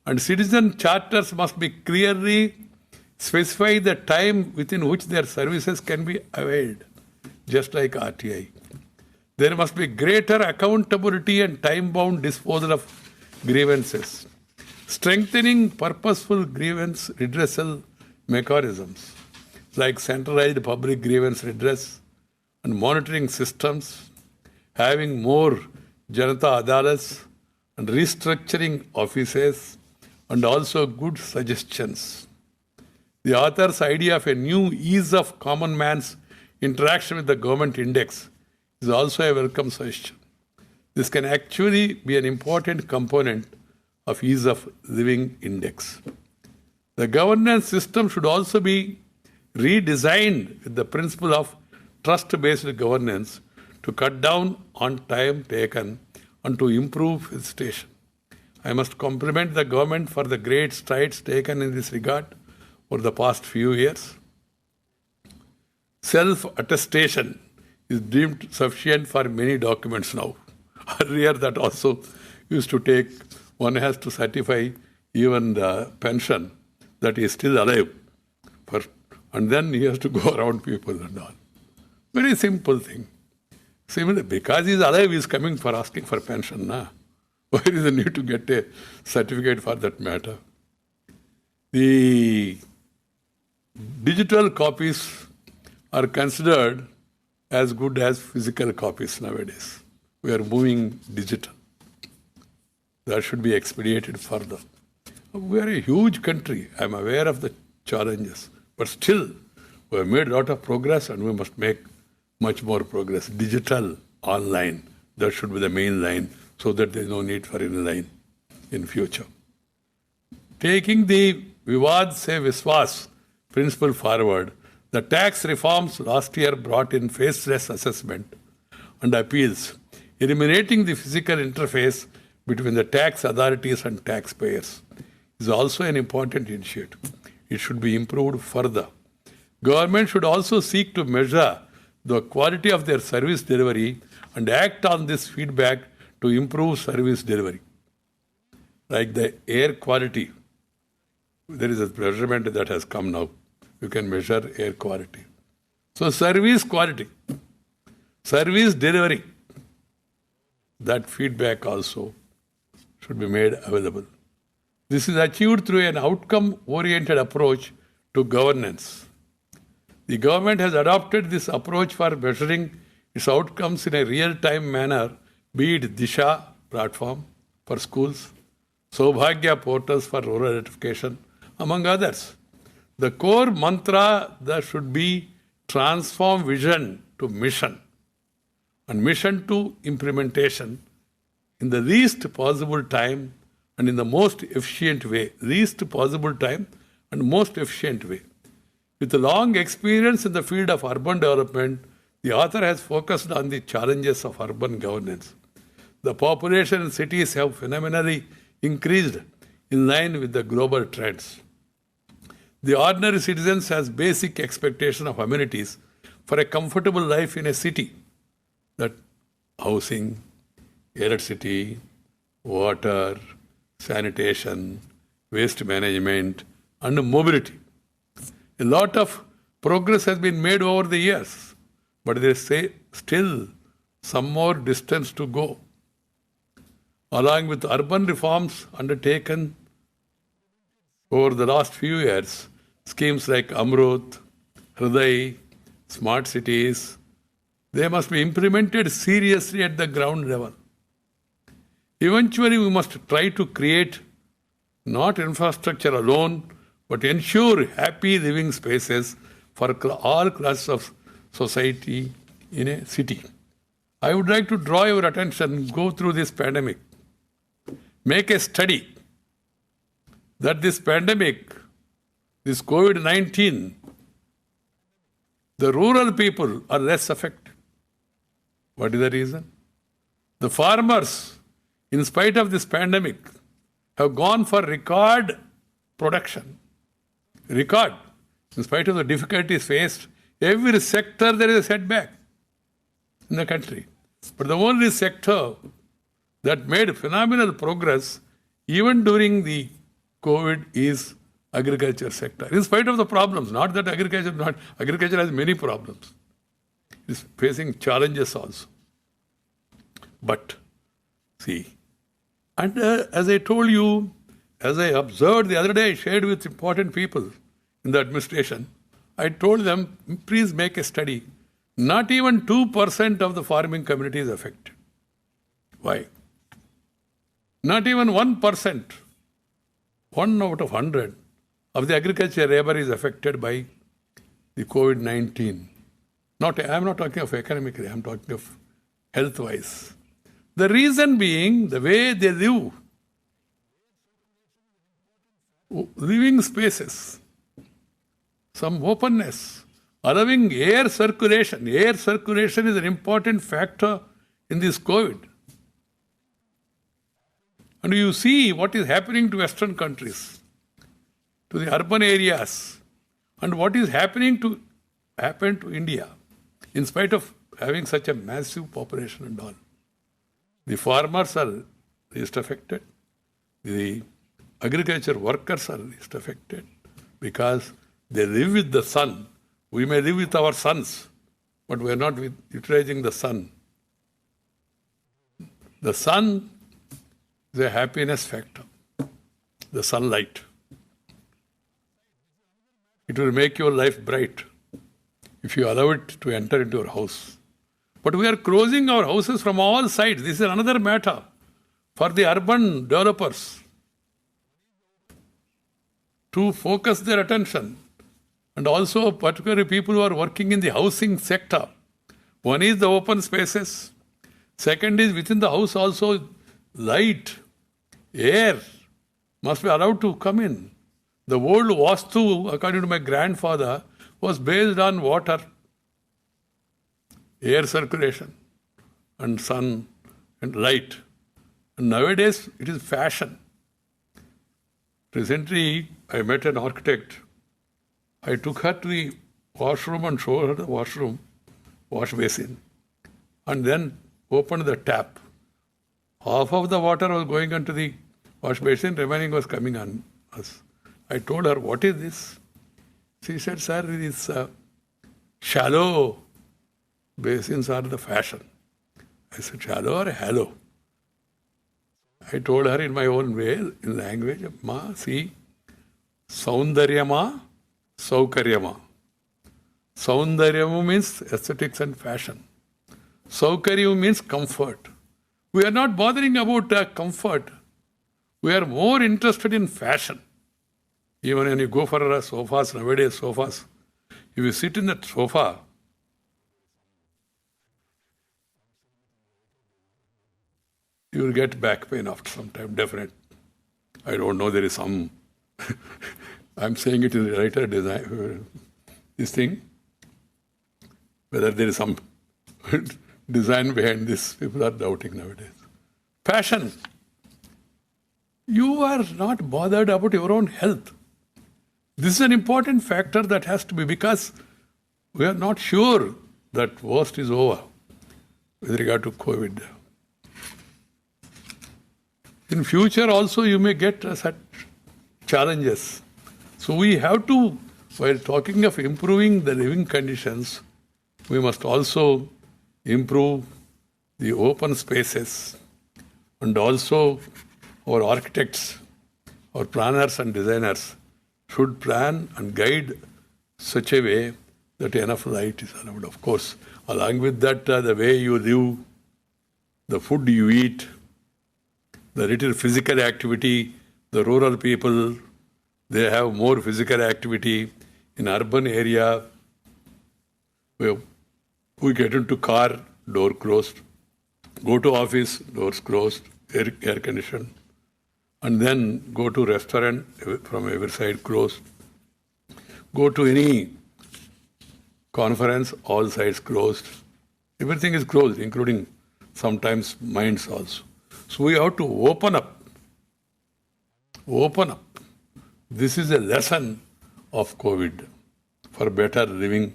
and citizen charters must be clearly specify the time within which their services can be availed, just like RTI. There must be greater accountability and time-bound disposal of grievances. Strengthening purposeful grievance redressal mechanisms like centralized public grievance redress and monitoring systems, having more Janata Adalats and restructuring offices, and also good suggestions. The author's idea of a new ease of common man's interaction with the government index is also a welcome suggestion. This can actually be an important component of ease of living index. The governance system should also be redesigned with the principle of trust-based governance to cut down on time taken and to improve facilitation. I must compliment the government for the great strides taken in this regard over the past few years. Self-attestation is deemed sufficient for many documents now. Earlier that also used to take, one has to certify even the pension that he is still alive, and then he has to go around people and all. Very simple thing. Similarly, because he is alive, he is coming for asking for pension. Why is the need to get a certificate for that matter? The digital copies are considered as good as physical copies nowadays. We are moving digital. That should be expedited further. We are a huge country. I am aware of the challenges. But still, we have made a lot of progress and we must make much more progress. Digital, online, that should be the main line so that there is no need for any line in future. Taking the Vivad Se Viswas principle forward, the tax reforms last year brought in faceless assessment and appeals, eliminating the physical interface between the tax authorities and taxpayers is also an important initiative. It should be improved further. Government should also seek to measure the quality of their service delivery and act on this feedback to improve service delivery. Like the air quality, there is a measurement that has come now. You can measure air quality. So service quality, service delivery, that feedback also should be made available. This is achieved through an outcome-oriented approach to governance. The government has adopted this approach for measuring its outcomes in a real-time manner, be it Disha platform for schools, Saubhagya portals for rural electrification, among others. The core mantra that should be transform vision to mission and mission to implementation in the least possible time and in the most efficient way. Least possible time and most efficient way. With a long experience in the field of urban development, the author has focused on the challenges of urban governance. The population in cities have phenomenally increased in line with the global trends. The ordinary citizens has basic expectation of amenities for a comfortable life in a city. That housing, electricity, water, sanitation, waste management, and mobility. A lot of progress has been made over the years, but there is still some more distance to go. Along with urban reforms undertaken over the last few years, schemes like Amrut, Hriday, smart cities, they must be implemented seriously at the ground level. Eventually, we must try to create not infrastructure alone, but ensure happy living spaces for all classes of society in a city. I would like to draw your attention, go through this pandemic. Make a study that this pandemic, this COVID-19, the rural people are less affected. What is the reason? The farmers, in spite of this pandemic, have gone for record production. Record. In spite of the difficulties faced, every sector there is a setback in the country. But the only sector that made phenomenal progress even during the COVID is agriculture sector. In spite of the problems, not that agriculture has many problems. It is facing challenges also. But see, and as I told you, as I observed the other day, I shared with important people in the administration, I told them, please make a study. Not even 2% of the farming community is affected. Why? Not even 1%, 1 out of 100 of the agriculture labor is affected by the COVID-19. I'm not talking of economically, I'm talking of health-wise. The reason being the way they live, living spaces, some openness, allowing air circulation. Air circulation is an important factor in this COVID. And you see what is happening to Western countries, to the urban areas, and what is happening to India, in spite of having such a massive population and all. The farmers are least affected. The agriculture workers are least affected because they live with the sun. We may live with our sons, but we are not utilizing the sun. The sun is a happiness factor, the sunlight. It will make your life bright if you allow it to enter into your house. But we are closing our houses from all sides. This is another matter for the urban developers to focus their attention, and also particularly people who are working in the housing sector. One is the open spaces. Second is within the house also light, air must be allowed to come in. The old Vastu, according to my grandfather, was based on water, air circulation, and sun and light. And nowadays it is fashion. Recently I met an architect. I took her to the washroom and showed her the washroom, wash basin, and then opened the tap. Half of the water was going into the wash basin, remaining was coming on us. I told her, what is this? She said, sir, these shallow basins are the fashion. I said, shallow or hollow? I told her in my own way, in language, ma, see, saundaryama, saukaryama. Saundaryamu means aesthetics and fashion. Saukaryamu means comfort. We are not bothering about comfort. We are more interested in fashion. Even when you go for sofas, nowadays sofas, if you sit in that sofa, you will get back pain after some time, definite. I don't know, there is some, I'm saying it in the writer design, this thing, whether there is some design behind this, people are doubting nowadays. Passion. You are not bothered about your own health. This is an important factor that has to be, because we are not sure that worst is over with regard to COVID. In future also you may get such challenges. So we have to, while talking of improving the living conditions, we must also improve the open spaces, and also our architects, our planners and designers should plan and guide such a way that enough light is allowed. Of course, along with that, the way you live, the food you eat, the little physical activity, the rural people, they have more physical activity. In urban area, we get into car, door closed, go to office, doors closed, air conditioned, and then go to restaurant, from every side closed. Go to any conference, all sides closed. Everything is closed, including sometimes minds also. So we have to open up. Open up. This is a lesson of COVID for better living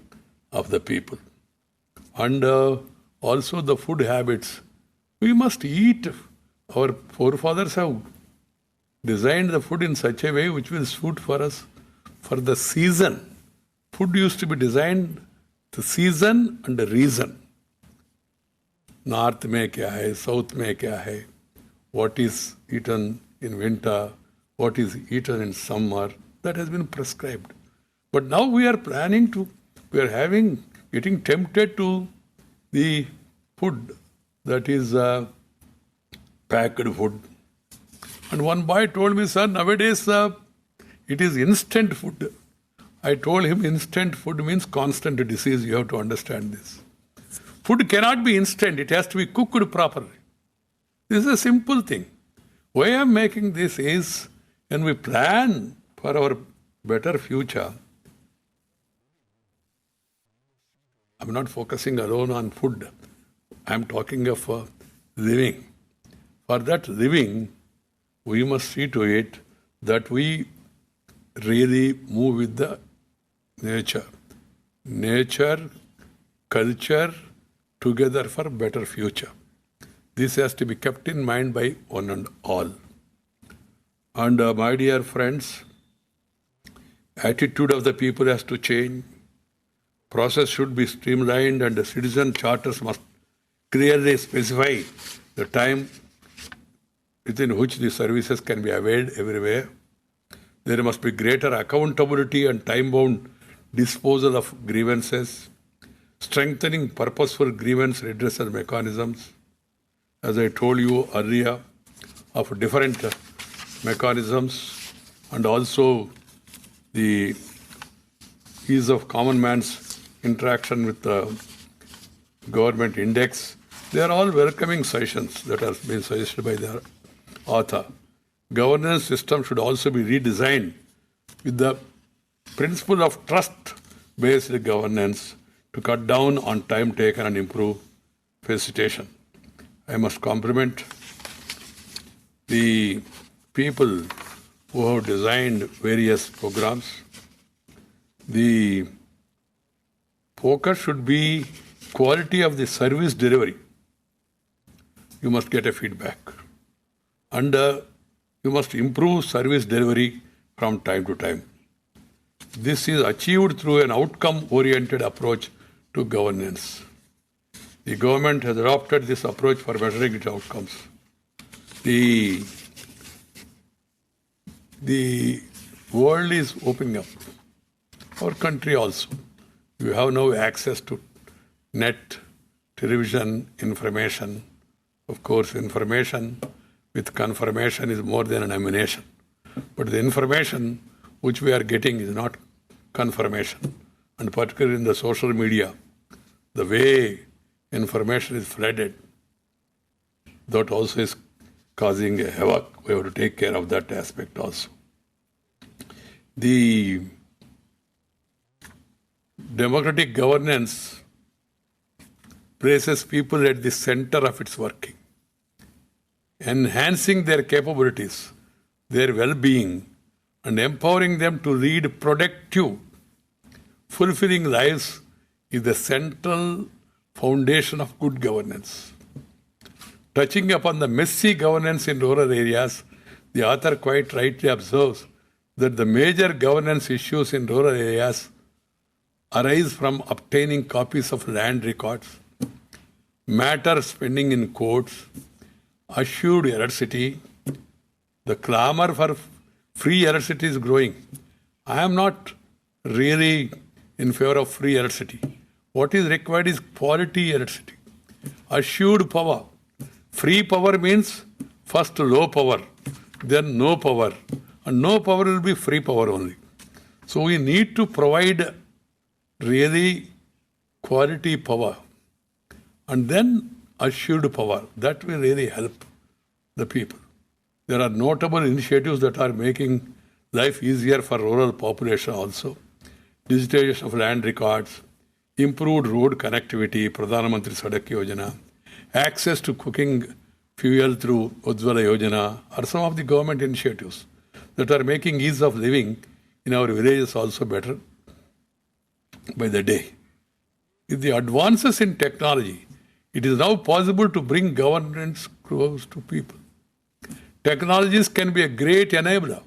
of the people. And also the food habits. We must eat. Our forefathers have designed the food in such a way which will suit for us for the season. Food used to be designed the season and the reason. North mein kya hai, south mein kya hai, what is eaten in winter, what is eaten in summer, that has been prescribed. But now we are getting tempted to the food that is packed food. And one boy told me, sir, nowadays it is instant food. I told him instant food means constant disease. You have to understand this. Food cannot be instant. It has to be cooked properly. This is a simple thing. Why I am making this is when we plan for our better future, I am not focusing alone on food. I am talking of living. For that living, we must see to it that we really move with the nature. Nature, culture, together for better future. This has to be kept in mind by one and all. And my dear friends, attitude of the people has to change. Process should be streamlined and the citizen charters must clearly specify the time within which the services can be availed everywhere. There must be greater accountability and time-bound disposal of grievances, strengthening purposeful grievance redressal mechanisms. As I told you earlier, of different mechanisms, and also the ease of common man's interaction with the government index. They are all welcoming suggestions that have been suggested by the author. Governance system should also be redesigned with the principle of trust-based governance to cut down on time taken and improve facilitation. I must compliment the people who have designed various programs. The focus should be quality of the service delivery. You must get a feedback. And you must improve service delivery from time to time. This is achieved through an outcome-oriented approach to governance. The government has adopted this approach for measuring its outcomes. The world is opening up. Our country also. You have now access to net, television, information. Of course, information with confirmation is more than an ammunition. But the information which we are getting is not confirmation. And particularly in the social media, the way information is flooded, that also is causing a havoc. We have to take care of that aspect also. The democratic governance places people at the center of its working, enhancing their capabilities, their well-being, and empowering them to lead productive, fulfilling lives is the central foundation of good governance. Touching upon the messy governance in rural areas, the author quite rightly observes that the major governance issues in rural areas arise from obtaining copies of land records, matter spending in courts, assured electricity. The clamor for free electricity is growing. I am not really in favor of free electricity. What is required is quality electricity. Assured power. Free power means first low power, then no power. And no power will be free power only. So we need to provide really quality power. And then assured power. That will really help the people. There are notable initiatives that are making life easier for rural population also. Digitization of land records, improved road connectivity, Pradhan Mantri Sadak Yojana, access to cooking fuel through Ujjwala Yojana are some of the government initiatives that are making ease of living in our villages also better by the day. With the advances in technology, it is now possible to bring governance close to people. Technologies can be a great enabler.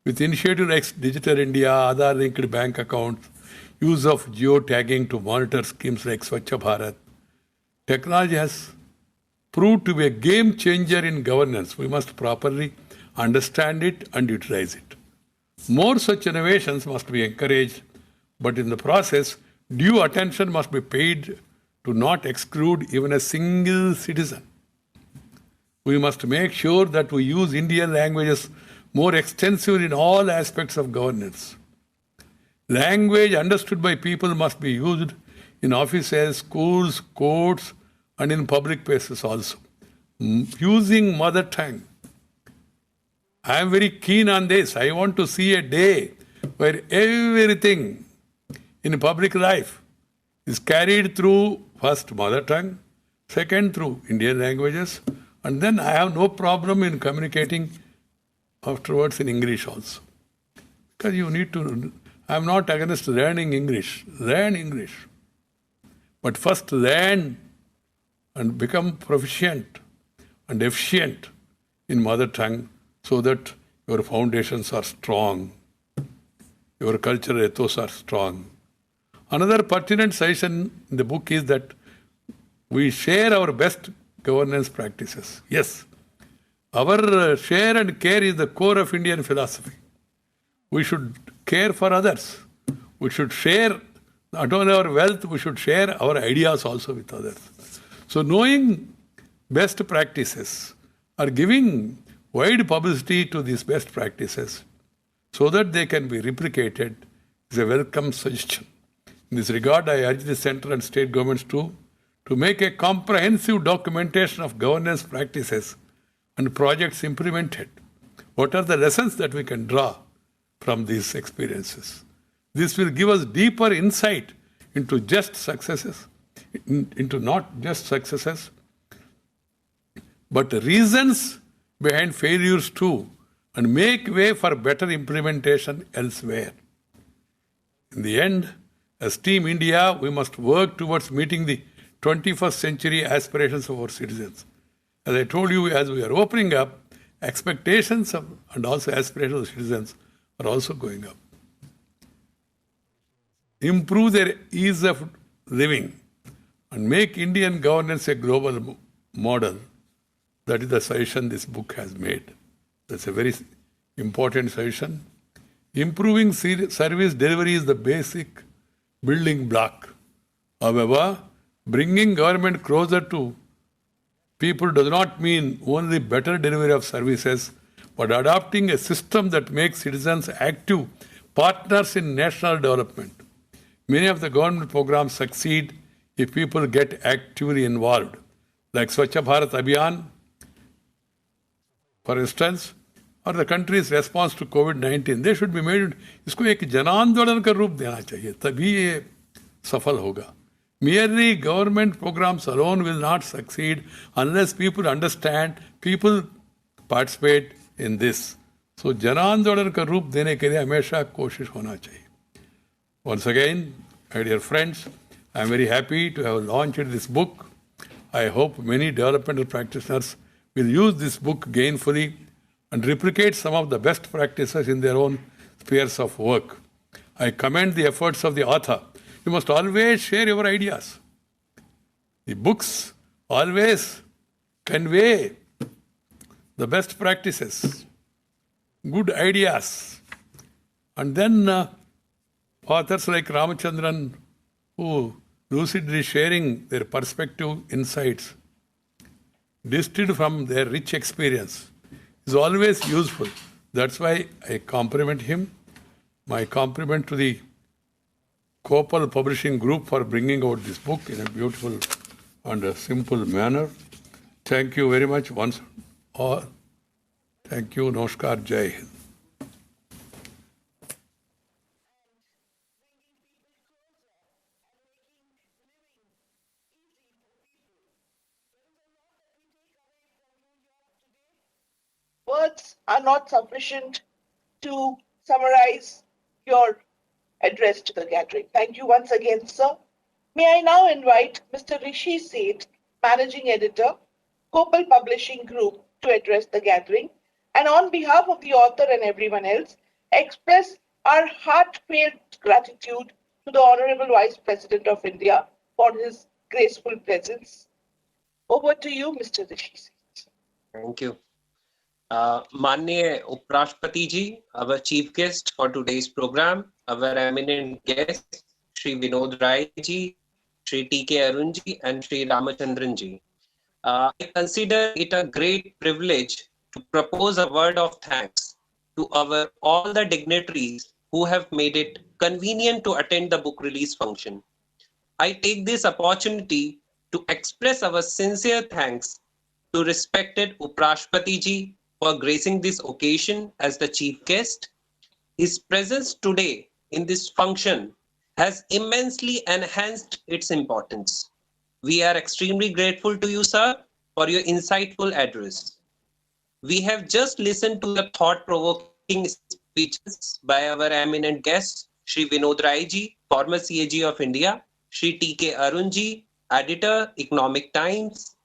With initiatives like Digital India, Aadhaar-linked bank accounts, use of geo-tagging to monitor schemes like Swachh Bharat, technology has proved to be a game changer in governance. We must properly understand it and utilize it. More such innovations must be encouraged, but in the process, due attention must be paid to not exclude even a single citizen. We must make sure that we use Indian languages more extensively in all aspects of governance. Language understood by people must be used in offices, schools, courts, and in public places also. Using mother tongue. I am very keen on this. I want to see a day where everything in public life is carried through first mother tongue, second through Indian languages, and then I have no problem in communicating afterwards in English also. Because you need to, I am not against learning English. Learn English. But first learn and become proficient and efficient in mother tongue so that your foundations are strong, your cultural ethos are strong. Another pertinent suggestion in the book is that we share our best governance practices. Yes, our share and care is the core of Indian philosophy. We should care for others. We should share not only our wealth, we should share our ideas also with others. So knowing best practices or giving wide publicity to these best practices so that they can be replicated is a welcome suggestion. In this regard, I urge the central and state governments to make a comprehensive documentation of governance practices and projects implemented. What are the lessons that we can draw from these experiences? This will give us deeper insight into just successes, into not just successes, but reasons behind failures too, and make way for better implementation elsewhere. In the end, as Team India, we must work towards meeting the 21st century aspirations of our citizens. As I told you, as we are opening up, expectations of, and also aspirations of citizens are also going up. Improve their ease of living and make Indian governance a global model. That is the suggestion this book has made. That's a very important suggestion. Improving service delivery is the basic building block. However, bringing government closer to people does not mean only better delivery of services, but adopting a system that makes citizens active partners in national development. Many of the government programs succeed if people get actively involved, like Swachh Bharat Abhiyan, for instance, or the country's response to COVID-19. They should be made, इसको एक जनांदोलन का रूप देना चाहिए, तभी ये सफल होगा. Merely government programs alone will not succeed unless people understand, people participate in this. So जनांदोलन का रूप देने के लिए हमेशा कोशिश होना चाहिए. Once again, my dear friends, I am very happy to have launched this book. I hope many developmental practitioners will use this book gainfully and replicate some of the best practices in their own spheres of work. I commend the efforts of the author. You must always share your ideas. The books always convey the best practices, good ideas. And then authors like Ramachandran, who lucidly sharing their perspective insights, distilled from their rich experience, is always useful. That's why I compliment him. My compliment to the Kopal Publishing Group for bringing out this book in a beautiful and a simple manner. Thank you very much once all. Thank you. Namaskar. Jai Hind. Words are not sufficient to summarize your address to the gathering. Thank you once again, sir. May I now invite Mr. Rishi Seth, Managing Editor, Kopal Publishing Group, to address the gathering, and on behalf of the author and everyone else, express our heartfelt gratitude to the Honorable Vice President of India for his graceful presence. Over to you, Mr. Rishi Seth. Thank you. Manya Uprashpati ji, our chief guest for today's program, our eminent guest, Shri Vinod Rai ji, Shri T.K. Arun ji, and Shri Ramachandran ji. I consider it a great privilege to propose a word of thanks to our all the dignitaries who have made it convenient to attend the book release function. I take this opportunity to express our sincere thanks to respected Uprashpati ji for gracing this occasion as the chief guest. His presence today in this function has immensely enhanced its importance. We are extremely grateful to you, sir, for your insightful address. We have just listened to the thought-provoking speeches by our eminent guests, Shri Vinod Rai ji, former CAG of India, Shri T.K. Arun ji, editor, Economic Times.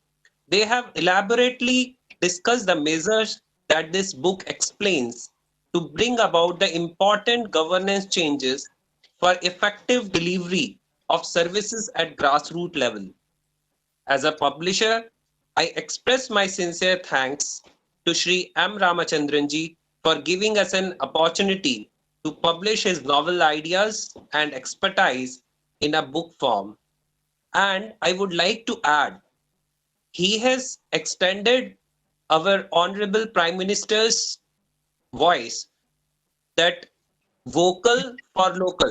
They have elaborately discussed the measures that this book explains to bring about the important governance changes for effective delivery of services at grassroots level. As a publisher, I express my sincere thanks to Shri M. Ramachandran ji for giving us an opportunity to publish his novel ideas and expertise in a book form. And I would like to add, he has extended our Honorable Prime Minister's voice that vocal for local.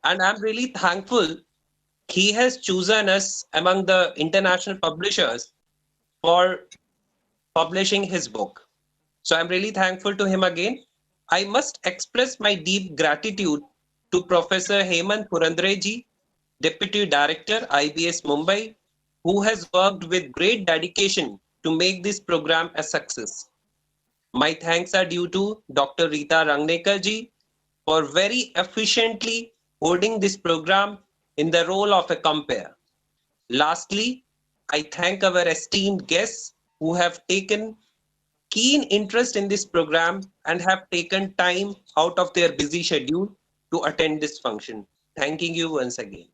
And I'm really thankful he has chosen us among the international publishers for publishing his book. So I'm really thankful to him again. I must express my deep gratitude to Professor Hemant Purandreji, Deputy Director, IBS Mumbai, who has worked with great dedication to make this program a success. My thanks are due to Dr. Rita Rangnekar ji for very efficiently holding this program in the role of a compare. Lastly, I thank our esteemed guests who have taken keen interest in this program and have taken time out of their busy schedule to attend this function. Thanking you once again.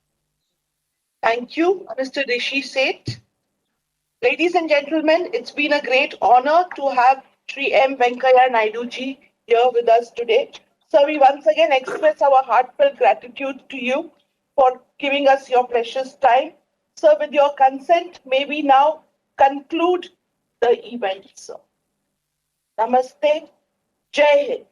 Thank you, Mr. Rishi Seth. Ladies and gentlemen, it's been a great honor to have Sri M. Venkaiah Naidu ji here with us today. So we once again express our heartfelt gratitude to you for giving us your precious time. So with your consent, may we now conclude the event. So, namaste, Jai Hind.